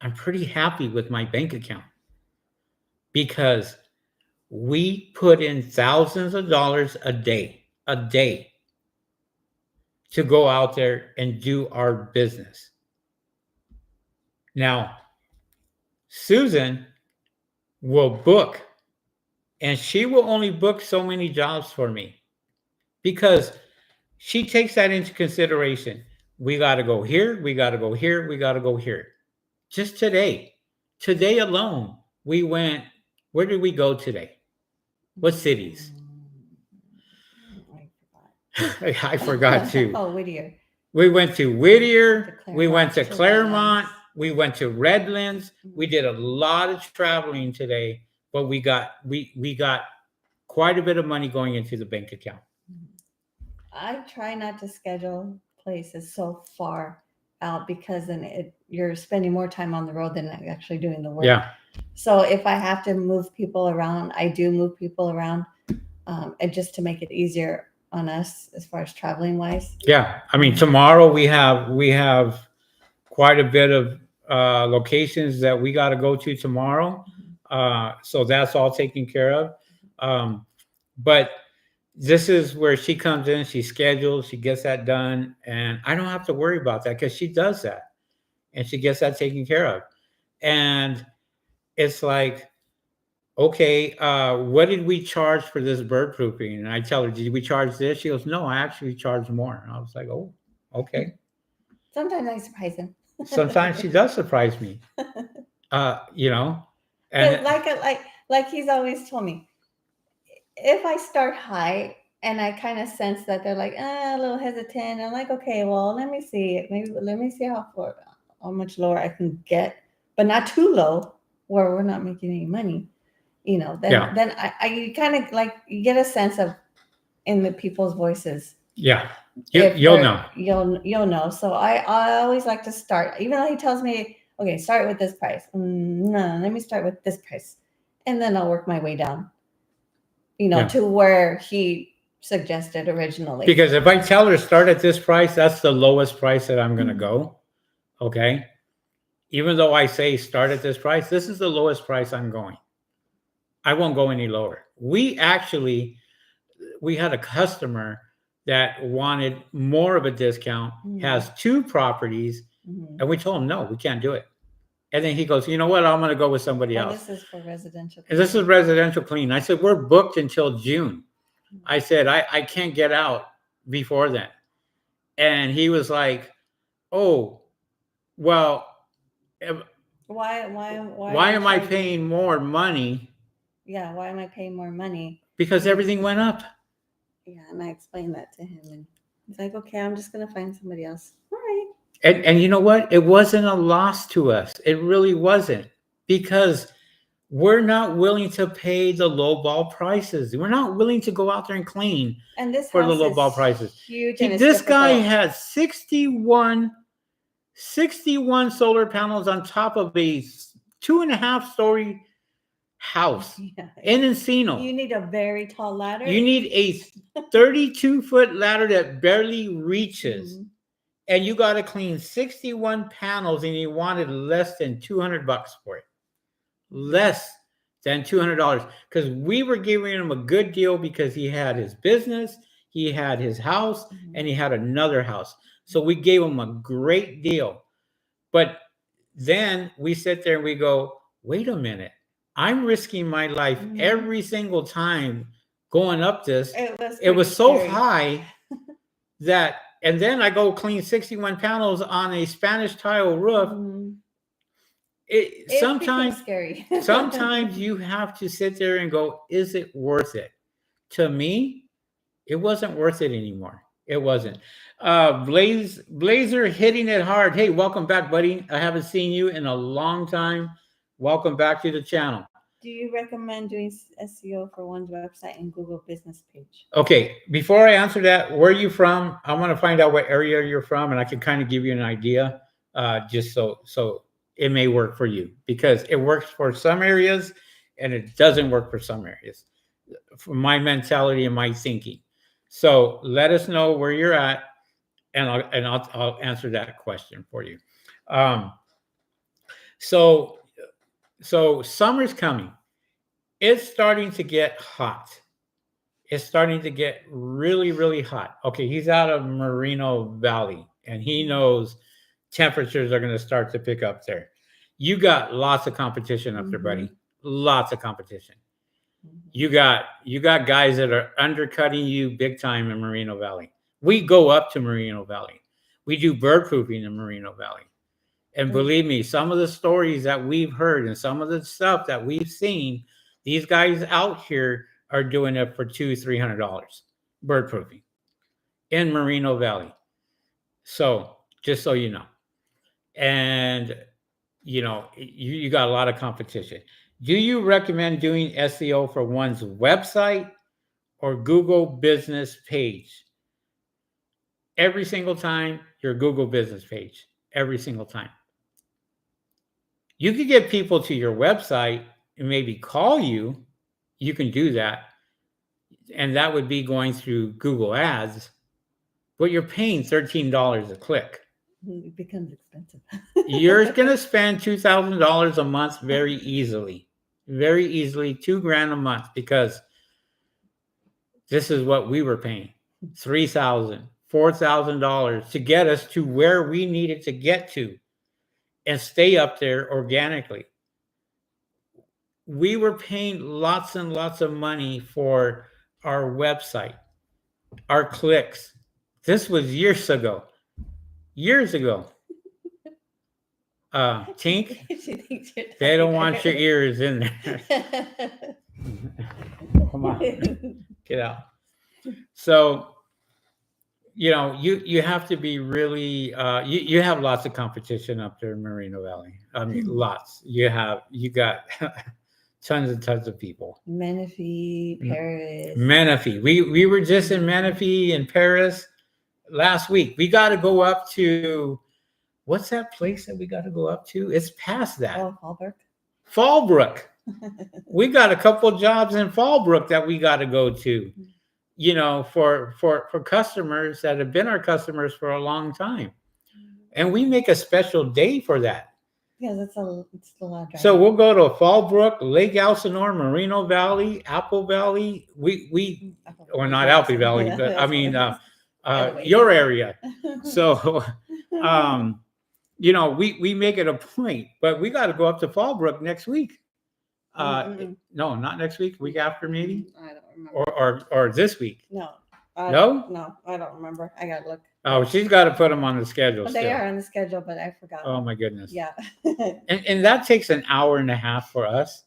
I'm pretty happy with my bank account because we put in thousands of dollars a day to go out there and do our business. Now, Susan will book, and she will only book so many jobs for me because she takes that into consideration. We got to go here, we got to go here, we got to go here. Just today alone, we went, where did we go today? What cities? I forgot too. Oh, Whittier. We went to Whittier. We went to Claremont. We went to Redlands. We did a lot of traveling today, but we got quite a bit of money going into the bank account. I try not to schedule places so far out because then you're spending more time on the road than actually doing the work. Yeah. So if I have to move people around, I do move people around, and just to make it easier on us as far as traveling wise. Yeah, I mean, tomorrow we have quite a bit of locations that we got to go to tomorrow, so that's all taken care of. But this is where she comes in, she schedules, she gets that done, and I don't have to worry about that because she does that, and she gets that taken care of. And it's like, okay, what did we charge for this bird proofing? And I tell her, did we charge this? She goes, no, I actually charged more. And I was like, oh, okay. Sometimes I surprise him. Sometimes she does surprise me, you know, Because and like he's always told me, if I start high and I kind of sense that they're like a little hesitant, I'm like, okay, well, let me see, maybe let me see how much lower I can get, but not too low where we're not making any money. Then yeah, I kind of like you get a sense of in the people's voices yeah, if you'll know. you'll know. So I always like to start, even though he tells me, okay, start with this price. No, let me start with this price, and then I'll work my way down. Yeah. To where he suggested originally. Because if I tell her start at this price, that's the lowest price that I'm going to go. Okay. Even though I say start at this price, this is the lowest price I'm going. I won't go any lower. We had a customer that wanted more of a discount, has 2 properties, and we told him, no, we can't do it. And then he goes, you know what? I'm going to go with somebody else. This is for residential. And this is residential clean. I said, we're booked until June. I said, I can't get out before then. And he was like, oh, well, why am I paying more money? Yeah, why am I paying more money? Because everything went up. Yeah, and I explained that to him, and he's like, okay, I'm just going to find somebody else. All right. And you know what? It wasn't a loss to us. It really wasn't, because we're not willing to pay the low ball prices. We're not willing to go out there and clean and this for the low ball prices. Huge. This guy had 61 solar panels on top of a 2.5-story house in Encino. You need a very tall ladder. You need a 32-foot ladder that barely reaches. And you got to clean 61 panels, and he wanted less than $200 for it. Less than $200, because we were giving him a good deal, because he had his business, he had his house, and he had another house. So we gave him a great deal. But then we sit there and we go, wait a minute. I'm risking my life every single time going up this. It was so high that, and then I go clean 61 panels on a Spanish tile roof. It sometimes scary. Sometimes you have to sit there and go, is it worth it? To me, it wasn't worth it anymore. It wasn't. Blazer hitting it hard. Hey, welcome back, buddy. I haven't seen you in a long time. Welcome back to the channel. Do you recommend doing SEO for one's website and Google business page? Okay, before I answer that, where are you from? I want to find out what area you're from, and I can kind of give you an idea, just so it may work for you, because it works for some areas and it doesn't work for some areas, for my mentality and my thinking. So let us know where you're at, and I'll answer that question for you. So summer's coming. It's starting to get hot. It's starting to get really, really hot. Okay, he's out of Moreno Valley, and he knows temperatures are going to start to pick up there. You got lots of competition up there, buddy. Lots of competition. You got guys that are undercutting you big time in Moreno Valley. We go up to Moreno Valley. We do bird proofing in Moreno Valley. And believe me, some of the stories that we've heard and some of the stuff that we've seen, these guys out here are doing it for $200-$300 bird proofing in Moreno Valley. So just so you know. And you got a lot of competition. Do you recommend doing SEO for one's website or Google business page? Every single time, your Google business page. Every single time. You could get people to your website and maybe call you. You can do that. And that would be going through Google Ads. But you're paying $13 a click. It becomes expensive. You're going to spend $2,000 a month very easily. Very easily, $2,000 a month, because this is what we were paying. $3,000, $4,000 to get us to where we needed to get to and stay up there organically. we were paying lots and lots of money for our website, our clicks. This was years ago. Years ago. Tink, She thinks you're they don't talking want to your her. ears in there. Come on, get out. So, you have to be really you have lots of competition up there in Moreno Valley. I mean, lots. You got tons of people. Menifee, Paris. Menifee. We were just in Menifee in Paris last week. We got to go up to, what's that place that we got to go up to? It's past that. Oh, Fallbrook. Fallbrook. We got a couple jobs in Fallbrook that we got to go to. For customers that have been our customers for a long time, and we make a special day for that. Yeah, it's a lot. So we'll go to Fallbrook, Lake Elsinore, Moreno Valley, Apple Valley. We or not Apple Valley, but I mean your area. So we make it a point, but we got to go up to Fallbrook next week. No, not next week. Week after, maybe. I don't remember. Or this week. No. No, I don't remember. I gotta look. Oh, she's got to put them on the schedule. But they are on the schedule, but I forgot. Oh my goodness. Yeah. and that takes an hour and a half for us.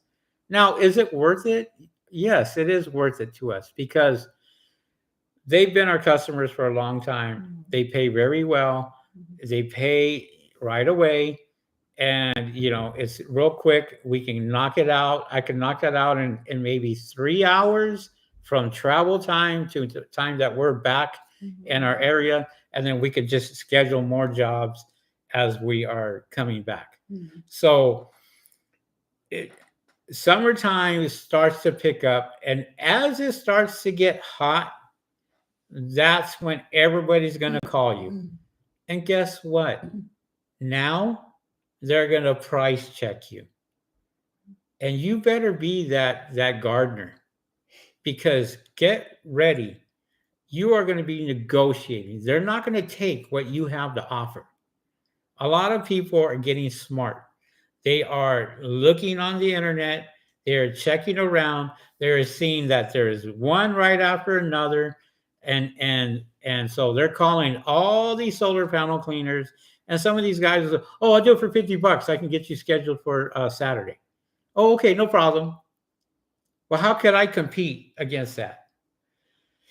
Now, is it worth it? Yes, it is worth it to us because they've been our customers for a long time. They pay very well. They pay right away. And, it's real quick. We can knock it out. I can knock that out in maybe 3 hours from travel time to the time that we're back in our area. And then we could just schedule more jobs as we are coming back. So summertime starts to pick up. And as it starts to get hot, that's when everybody's going to call you. And guess what? Now they're going to price check you. And you better be that gardener, because get ready. You are going to be negotiating. They're not going to take what you have to offer. A lot of people are getting smart. They are looking on the internet. They're checking around. They're seeing that there is one right after another. And so they're calling all these solar panel cleaners. And some of these guys are, oh, I'll do it for $50. I can get you scheduled for Saturday. Oh, okay, no problem. Well, how could I compete against that?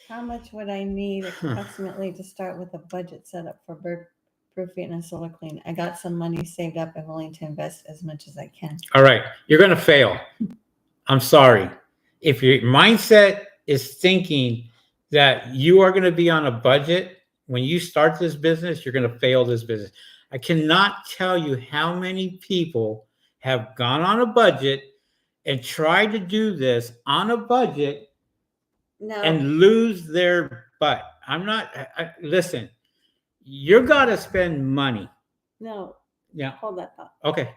How much would I need approximately to start with a budget set up for bird proofing and solar clean? I got some money saved up and willing to invest as much as I can. All right. You're going to fail. I'm sorry. If your mindset is thinking that you are going to be on a budget, when you start this business, you're going to fail this business. I cannot tell you how many people have gone on a budget and tried to do this on a budget and lose their butt. Listen, you got to spend money. No. Yeah. Hold that thought. Okay.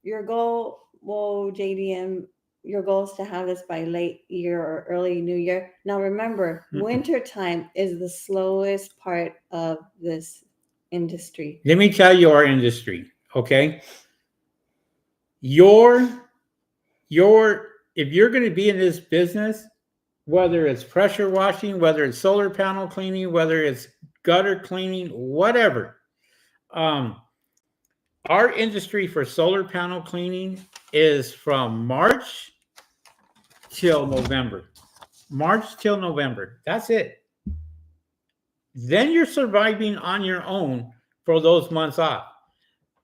Your goal, JDM, your goal is to have this by late year or early new year. Now remember, winter time is the slowest part of this industry. Let me tell you our industry, okay? If you're going to be in this business, whether it's pressure washing, whether it's solar panel cleaning, whether it's gutter cleaning, whatever, our industry for solar panel cleaning is from March till November. March till November. That's it. Then you're surviving on your own for those months off.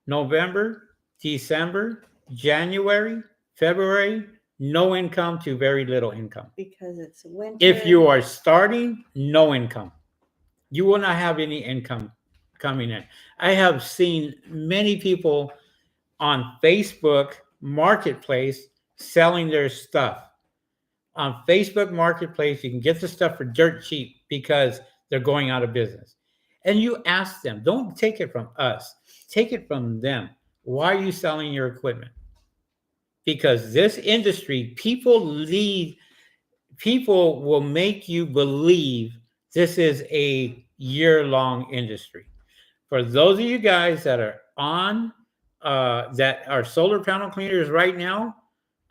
November, December, January, February, no income to very little income. Because it's winter. If you are starting, no income. You will not have any income coming in. I have seen many people on Facebook Marketplace selling their stuff. On Facebook Marketplace, you can get the stuff for dirt cheap because they're going out of business. And you ask them, don't take it from us, take it from them. Why are you selling your equipment? Because this industry, people will make you believe this is a year-long industry. For those of you guys that are on, that are solar panel cleaners right now,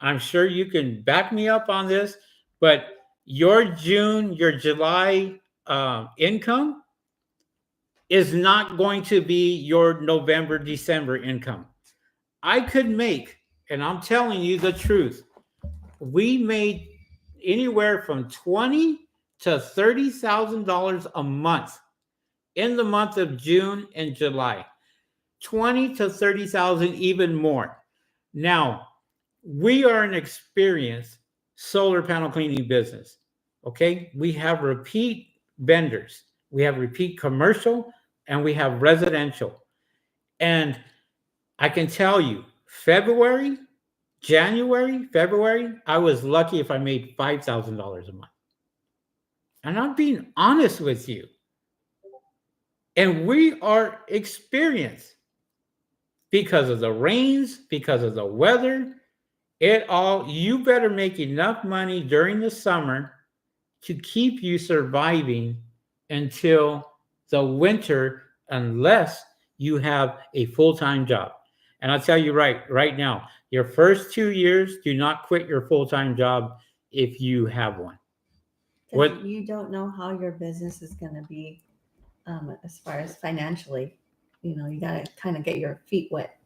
I'm sure you can back me up on this, but your June, your July income is not going to be your November, December income. I could make, and I'm telling you the truth, we made anywhere from $20,000 to $30,000 a month in the month of June and July. 20 to 30,000, even more. Now, we are an experienced solar panel cleaning business. Okay, we have repeat vendors, we have repeat commercial, and we have residential. And I can tell you, February, I was lucky if I made $5,000 a month. And I'm being honest with you. And we are experienced because of the rains, because of the weather. You better make enough money during the summer to keep you surviving until the winter, unless you have a full-time job. And I'll tell you right now, your first 2 years, do not quit your full-time job if you have one. Because What you don't know how your business is going to be as far as financially. You got to kind of get your feet wet.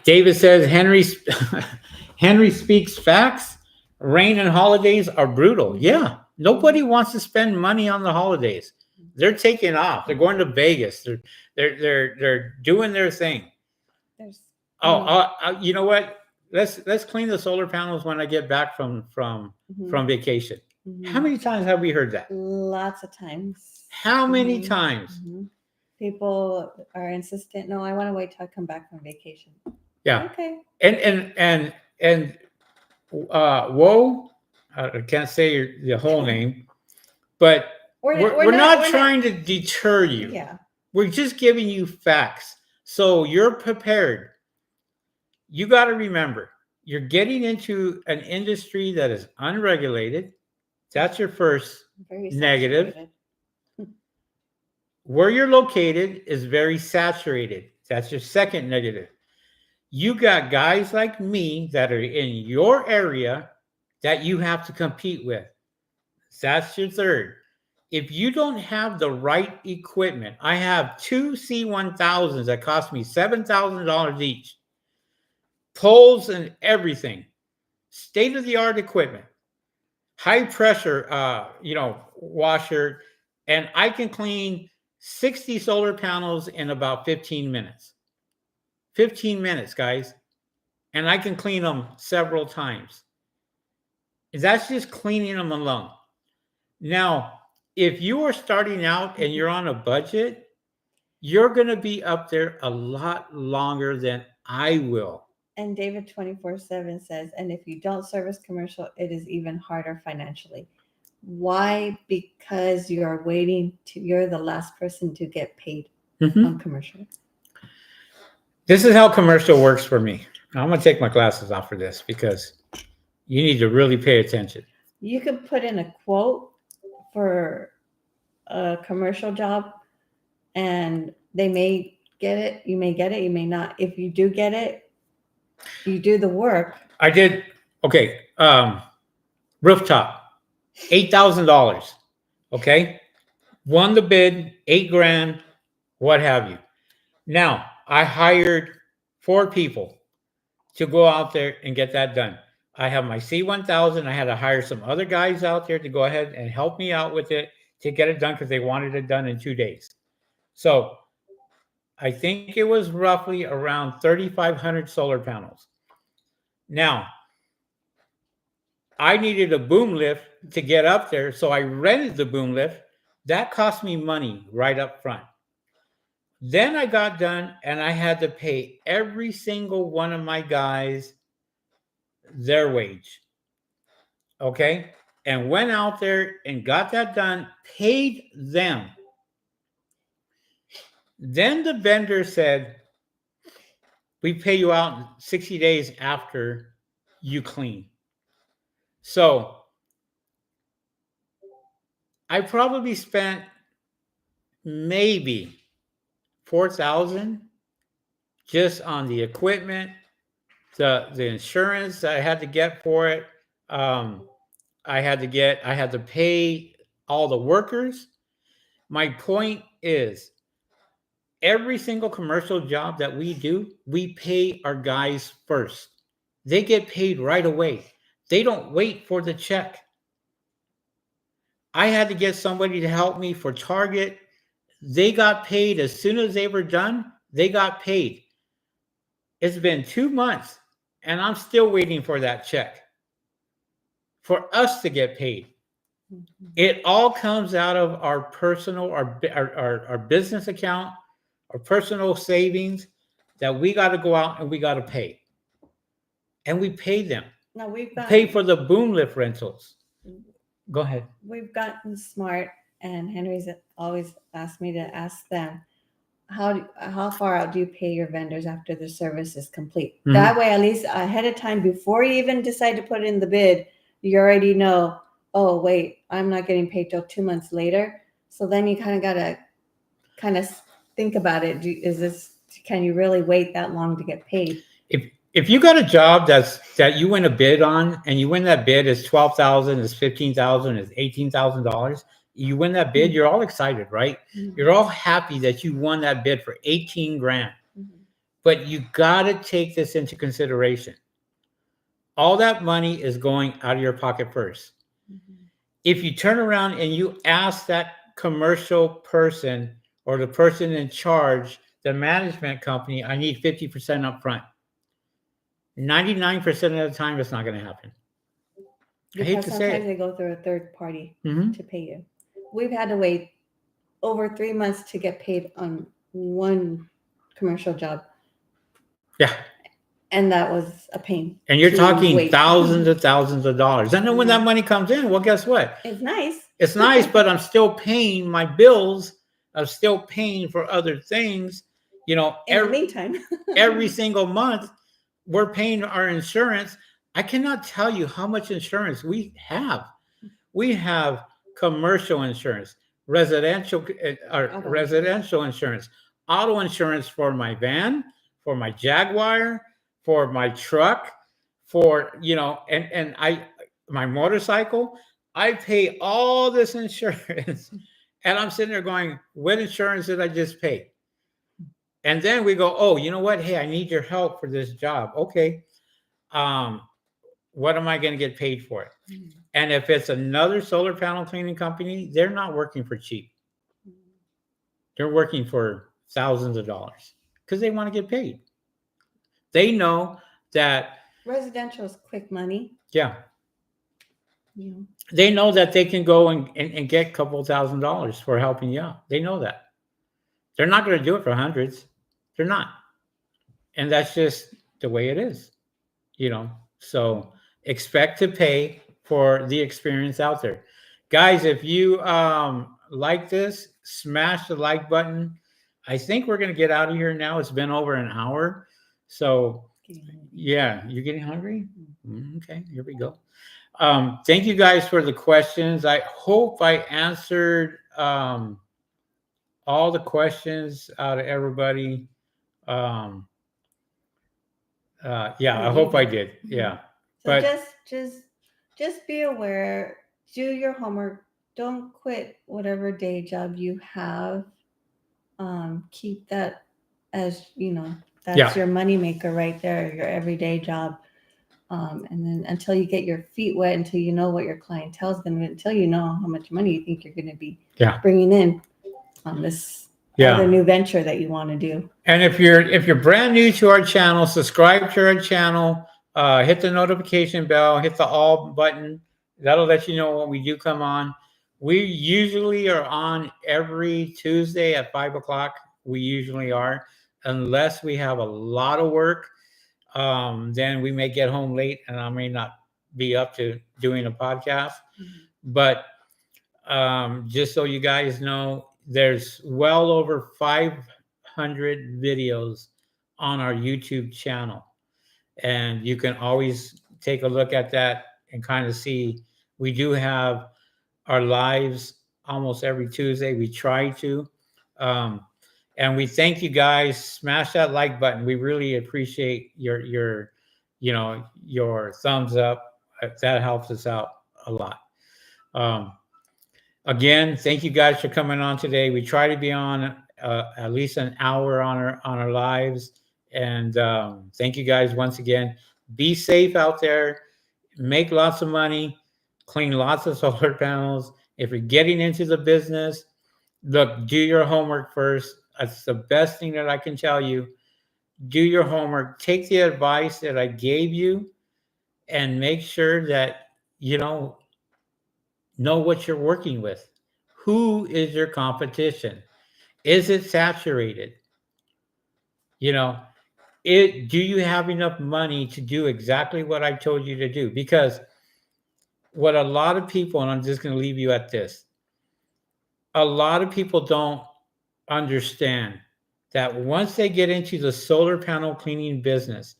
David says, Henry speaks facts. Rain and holidays are brutal. Yeah, nobody wants to spend money on the holidays. They're taking off. They're going to Vegas. They're doing their thing. There's You know what? Let's clean the solar panels when I get back from vacation. How many times have we heard that? Lots of times. How many times? People are insistent. No, I want to wait till I come back from vacation. Yeah. Okay. And whoa, I can't say the whole name, but we're not trying to deter you. Yeah. We're just giving you facts so you're prepared. You got to remember, you're getting into an industry that is unregulated. That's your first negative. Where you're located is very saturated. That's your second negative. You got guys like me that are in your area that you have to compete with. That's your third. If you don't have the right equipment, I have two C1000s that cost me $7,000 each. Poles and everything. State-of-the-art equipment. High pressure, washer. And I can clean 60 solar panels in about 15 minutes. 15 minutes, guys. And I can clean them several times. That's just cleaning them alone. Now, if you are starting out and you're on a budget, you're going to be up there a lot longer than I will. And David 24/7 says, and if you don't service commercial, it is even harder financially. Why? Because you're you're the last person to get paid on commercial. This is how commercial works for me. I'm going to take my glasses off for this because you need to really pay attention. You could put in a quote for a commercial job and they may get it. You may get it. You may not. If you do get it, you do the work. I did. Okay. Rooftop, $8,000. Okay. Won the bid, $8,000, what have you. Now, I hired 4 people to go out there and get that done. I have my C1000. I had to hire some other guys out there to go ahead and help me out with it to get it done because they wanted it done in 2 days. So I think it was roughly around 3,500 solar panels. Now, I needed a boom lift to get up there, so I rented the boom lift. That cost me money right up front. Then I got done and I had to pay every single one of my guys their wage. Okay? And went out there and got that done, paid them. Then the vendor said, we pay you out 60 days after you clean. So I probably spent maybe $4,000 just on the equipment the insurance I had to get for it. Um, I had to pay all the workers. My point is, every single commercial job that we do, we pay our guys first. They get paid right away. They don't wait for the check. I had to get somebody to help me for Target. They got paid as soon as they were done. They got paid. It's been 2 months and I'm still waiting for that check for us to get paid. Mhm. It all comes out of our personal, our business account, our personal savings that we got to go out and we got to pay. And we pay them. Now Pay for the boom lift rentals. Go ahead. we've gotten smart, and Henry's always asked me to ask them how far out do you pay your vendors after the service is complete? Mhm. That way, at least ahead of time, before you even decide to put in the bid, you already know. Oh wait, I'm not getting paid till 2 months later. So then you kind of gotta kind of think about it. Can you really wait that long to get paid? If you got a job that you win a bid on and you win that bid is 12,000, is 15,000, is $18,000, you win that bid, you're all excited, right? You're all happy that you won that bid for 18 grand. Mhm. But you got to take this into consideration. All that money is going out of your pocket first. Mhm. If you turn around and you ask that commercial person or the person in charge, the management company, I need 50% up front. 99% of the time, it's not going to happen. I hate Because to say sometimes it. they go through a third party Mhm. to pay you. We've had to wait over 3 months to get paid on one commercial job, Yeah. and that was a pain. And you're to talking wait. thousands of dollars. And then when that money comes in, well, guess what? It's nice. It's nice, but I'm still paying my bills. I'm still paying for other things. You know, In the meantime, every single month, we're paying our insurance. I cannot tell you how much insurance we have. We have commercial insurance, residential insurance, auto insurance for my van, for my Jaguar, for my truck, for and I my motorcycle. I pay all this insurance, and I'm sitting there going, "What insurance did I just pay?" And then we go, "Oh, you know what? Hey, I need your help for this job." Okay, um, what am I going to get paid for it? And if it's another solar panel cleaning company, they're not working for cheap. They're working for thousands of dollars because they want to get paid. They know that, residential is quick money. yeah, You know, they know that they can go and get a couple $1,000s for helping you out. They know that. They're not going to do it for hundreds. They're not. And that's just the way it is, you know. So expect to pay for the experience out there. Guys, if you like this, smash the like button. I think we're going to get out of here now. It's been over an hour. So, yeah, you getting hungry? Okay, here we go. Thank you guys for the questions. I hope I answered all the questions out of everybody. Um, yeah, I hope I did. Yeah. So But just be aware. Do your homework. Don't quit whatever day job you have. Keep that as that's Yeah. your moneymaker right there, your everyday job. And then until you get your feet wet, until you know what your clientele's going to, until you know how much money you think you're going to be bringing in on this other new venture that you want to do. And if you're brand new to our channel, subscribe to our channel, hit the notification bell, hit the all button. That'll let you know when we do come on. We usually are on every Tuesday at 5 o'clock. We usually are, unless we have a lot of work. Then we may get home late and I may not be up to doing a podcast. But just so you guys know, there's well over 500 videos on our YouTube channel. And you can always take a look at that and kind of see. We do have our lives almost every Tuesday. We try to. And we thank you guys. Smash that like button. We really appreciate your your thumbs up. That helps us out a lot. Um, Again, thank you guys for coming on today. We try to be on at least an hour on our lives, and thank you guys once again. Be safe out there. Make lots of money. Clean lots of solar panels. If you're getting into the business, look, do your homework first. That's the best thing that I can tell you. Do your homework. Take the advice that I gave you, and make sure that you know what you're working with. Who is your competition? Is it saturated? You know, do you have enough money to do exactly what I told you to do? Because what a lot of people, and I'm just going to leave you at this, a lot of people don't understand that once they get into the solar panel cleaning business,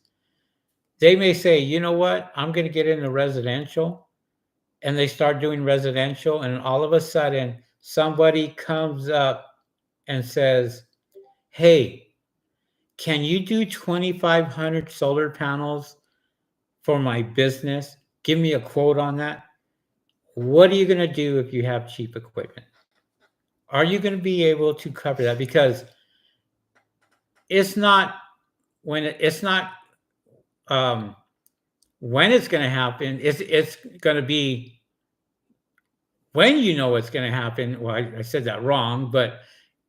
they may say, you know what, I'm going to get into residential, and they start doing residential, and all of a sudden somebody comes up and says, hey, can you do 2,500 solar panels for my business? Give me a quote on that. What are you going to do if you have cheap equipment? Are you going to be able to cover that? Because it's not it's not um, when it's going to happen. It's going to be when you know it's going to happen. Well, I said that wrong, but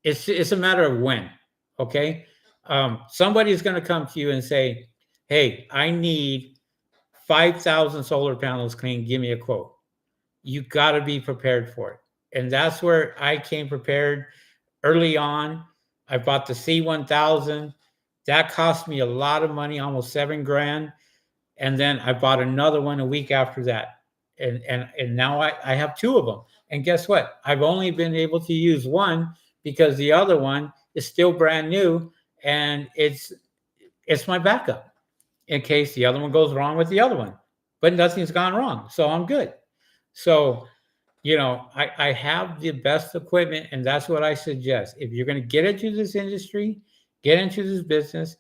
it's a matter of when. Okay, somebody's going to come to you and say, "Hey, I need 5,000 solar panels clean. Give me a quote." You got to be prepared for it, and that's where I came prepared early on. I bought the C1000. That cost me a lot of money, almost 7 grand. And then I bought another one a week after that. And now I have two of them. And guess what? I've only been able to use one because the other one is still brand new, and it's my backup in case the other one goes wrong with the other one. But nothing's gone wrong. So I'm good. So, I have the best equipment, and that's what I suggest. If you're going to get into this industry, get into this business,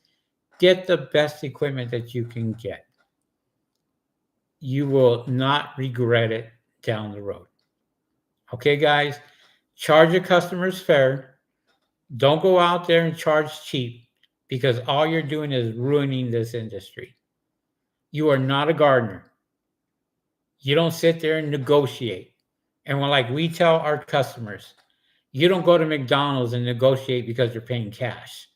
get the best equipment that you can get. You will not regret it down the road. Okay, guys, charge your customers fair. Don't go out there and charge cheap, because all you're doing is ruining this industry. You are not a gardener. You don't sit there and negotiate. And like we tell our customers, you don't go to McDonald's and negotiate because you're paying cash.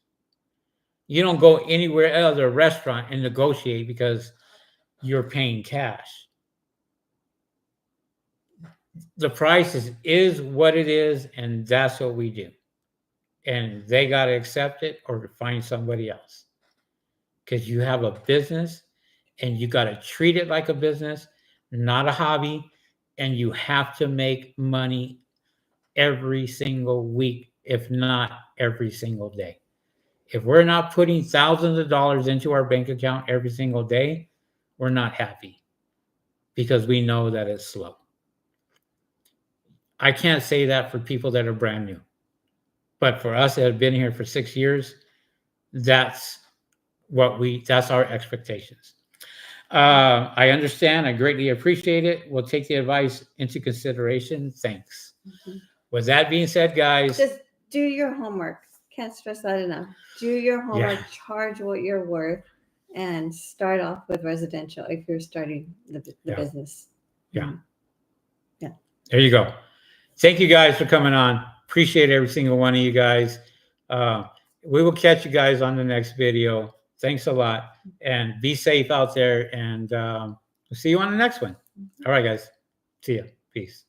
You don't go anywhere else, a restaurant, and negotiate because you're paying cash. The price is what it is, and that's what we do. And they got to accept it or find somebody else, because you have a business and you got to treat it like a business, not a hobby. And you have to make money every single week, if not every single day. If we're not putting thousands of dollars into our bank account every single day, we're not happy, because we know that it's slow. I can't say that for people that are brand new, but for us that have been here for 6 years, that's that's our expectations. I understand. I greatly appreciate it. We'll take the advice into consideration. Thanks. Mm-hmm. With that being said, guys, just do your homework. Can't stress that enough. Do your homework, charge what you're worth, and start off with residential if you're starting the business. Yeah. Mm-hmm. Yeah. There you go. Thank you guys for coming on. Appreciate every single one of you guys. We will catch you guys on the next video. Thanks a lot, and be safe out there, and we'll see you on the next one. All right, guys. See ya. Peace.